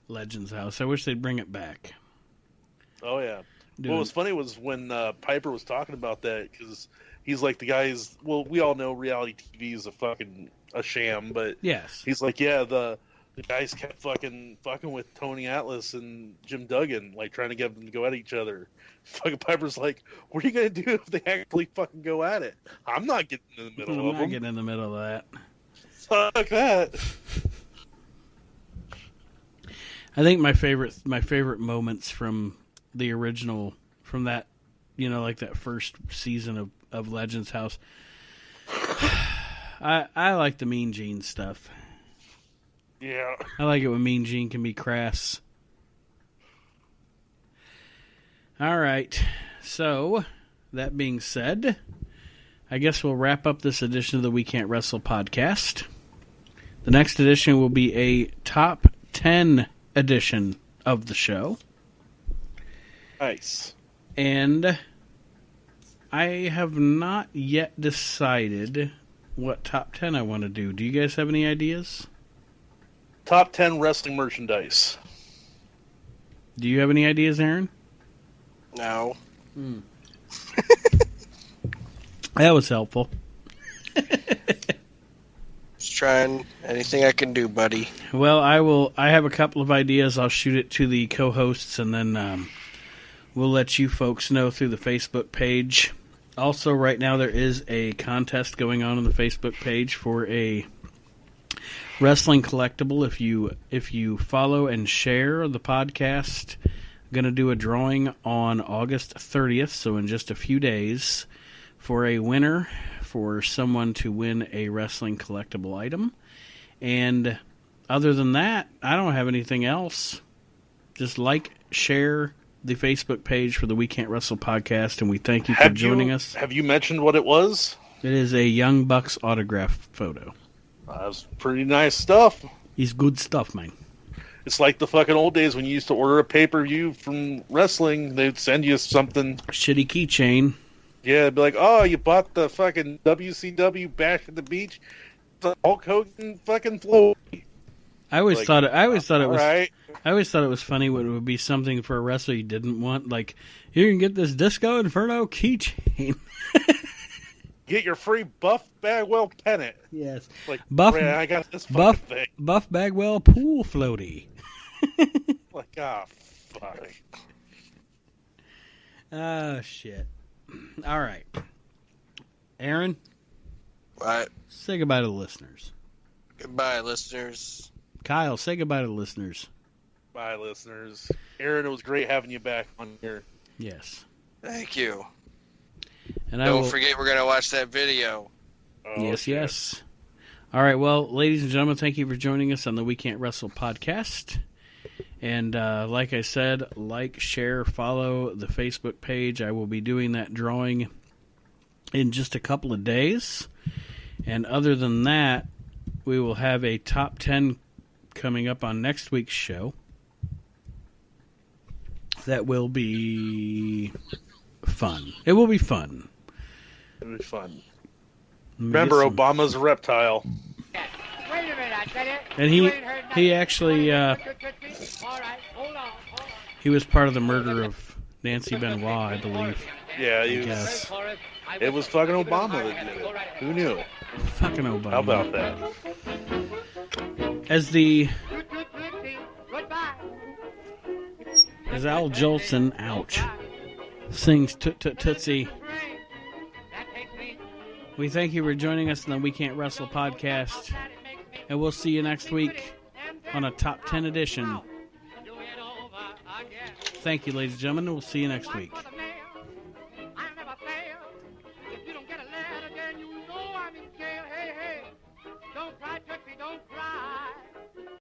Legends House. I wish they'd bring it back. Oh yeah. What was funny was when Piper was talking about that, because he's like, the guys. Well, we all know reality TV is a sham, but yes, he's like, yeah, the guys kept fucking with Tony Atlas and Jim Duggan, like trying to get them to go at each other. Fucking Piper's like, what are you gonna do if they actually fucking go at it? I'm not getting in the middle of them. I'm not getting in the middle of that. Fuck that. I think my favorite moments from the original, from that, like that first season of Legends House. I like the Mean Gene stuff. Yeah. I like it when Mean Gene can be crass. All right. So, that being said, I guess we'll wrap up this edition of the We Can't Wrestle podcast. The next edition will be a top 10 edition of the show. Nice. And I have not yet decided what top 10 I want to do. Do you guys have any ideas? Top 10 wrestling merchandise. Do you have any ideas, Aaron? No. That was helpful. Just trying anything I can do, buddy. Well, I have a couple of ideas. I'll shoot it to the co-hosts, and then we'll let you folks know through the Facebook page. Also, right now there is a contest going on the Facebook page for a wrestling collectible. If you follow and share the podcast, I'm going to do a drawing on August 30th, so in just a few days, for a winner for someone to win a wrestling collectible item. And other than that, I don't have anything else. Just like, share the Facebook page for the We Can't Wrestle podcast, and we thank you for joining us. Have you mentioned what it was? It is a Young Bucks autograph photo. That's pretty nice stuff. It's good stuff, man. It's like the fucking old days when you used to order a pay-per-view from wrestling. They'd send you something. Shitty keychain. Yeah, it'd be like, oh, you bought the fucking WCW Bash at the Beach? The Hulk Hogan fucking float. I always thought it was. Right. I always thought it was funny when it would be something for a wrestler you didn't want. Like, you can get this Disco Inferno keychain. Get your free Buff Bagwell pennant. Yes. Like, Buff. man, I got this Buff. fucking thing. Buff Bagwell pool floaty. Like, ah, fuck. Oh shit. All right, Aaron. What? Say goodbye to the listeners. Goodbye, listeners. Kyle, say goodbye to the listeners. Bye, listeners. Aaron, it was great having you back on here. Yes. Thank you. And Don't forget, we're going to watch that video. Oh, yes, shit. yes. All right, well, ladies and gentlemen, thank you for joining us on the We Can't Wrestle podcast. And like I said, like, share, follow the Facebook page. I will be doing that drawing in just a couple of days. And other than that, we will have a top 10 coming up on next week's show. That will be fun. It will be fun. It'll be fun. Remember, Obama's a reptile. Wait a minute, I said it. And he actually All right, hold on. he was part of the murder of Nancy Benoit, I believe. Yeah, Yes. it was fucking Obama that did it. Who knew? Fucking Obama. How about that? As Al Jolson, ouch, sings Tootsie. We thank you for joining us on the We Can't Wrestle podcast, and we'll see you next week on a top 10 edition. Thank you, ladies and gentlemen. We'll see you next week.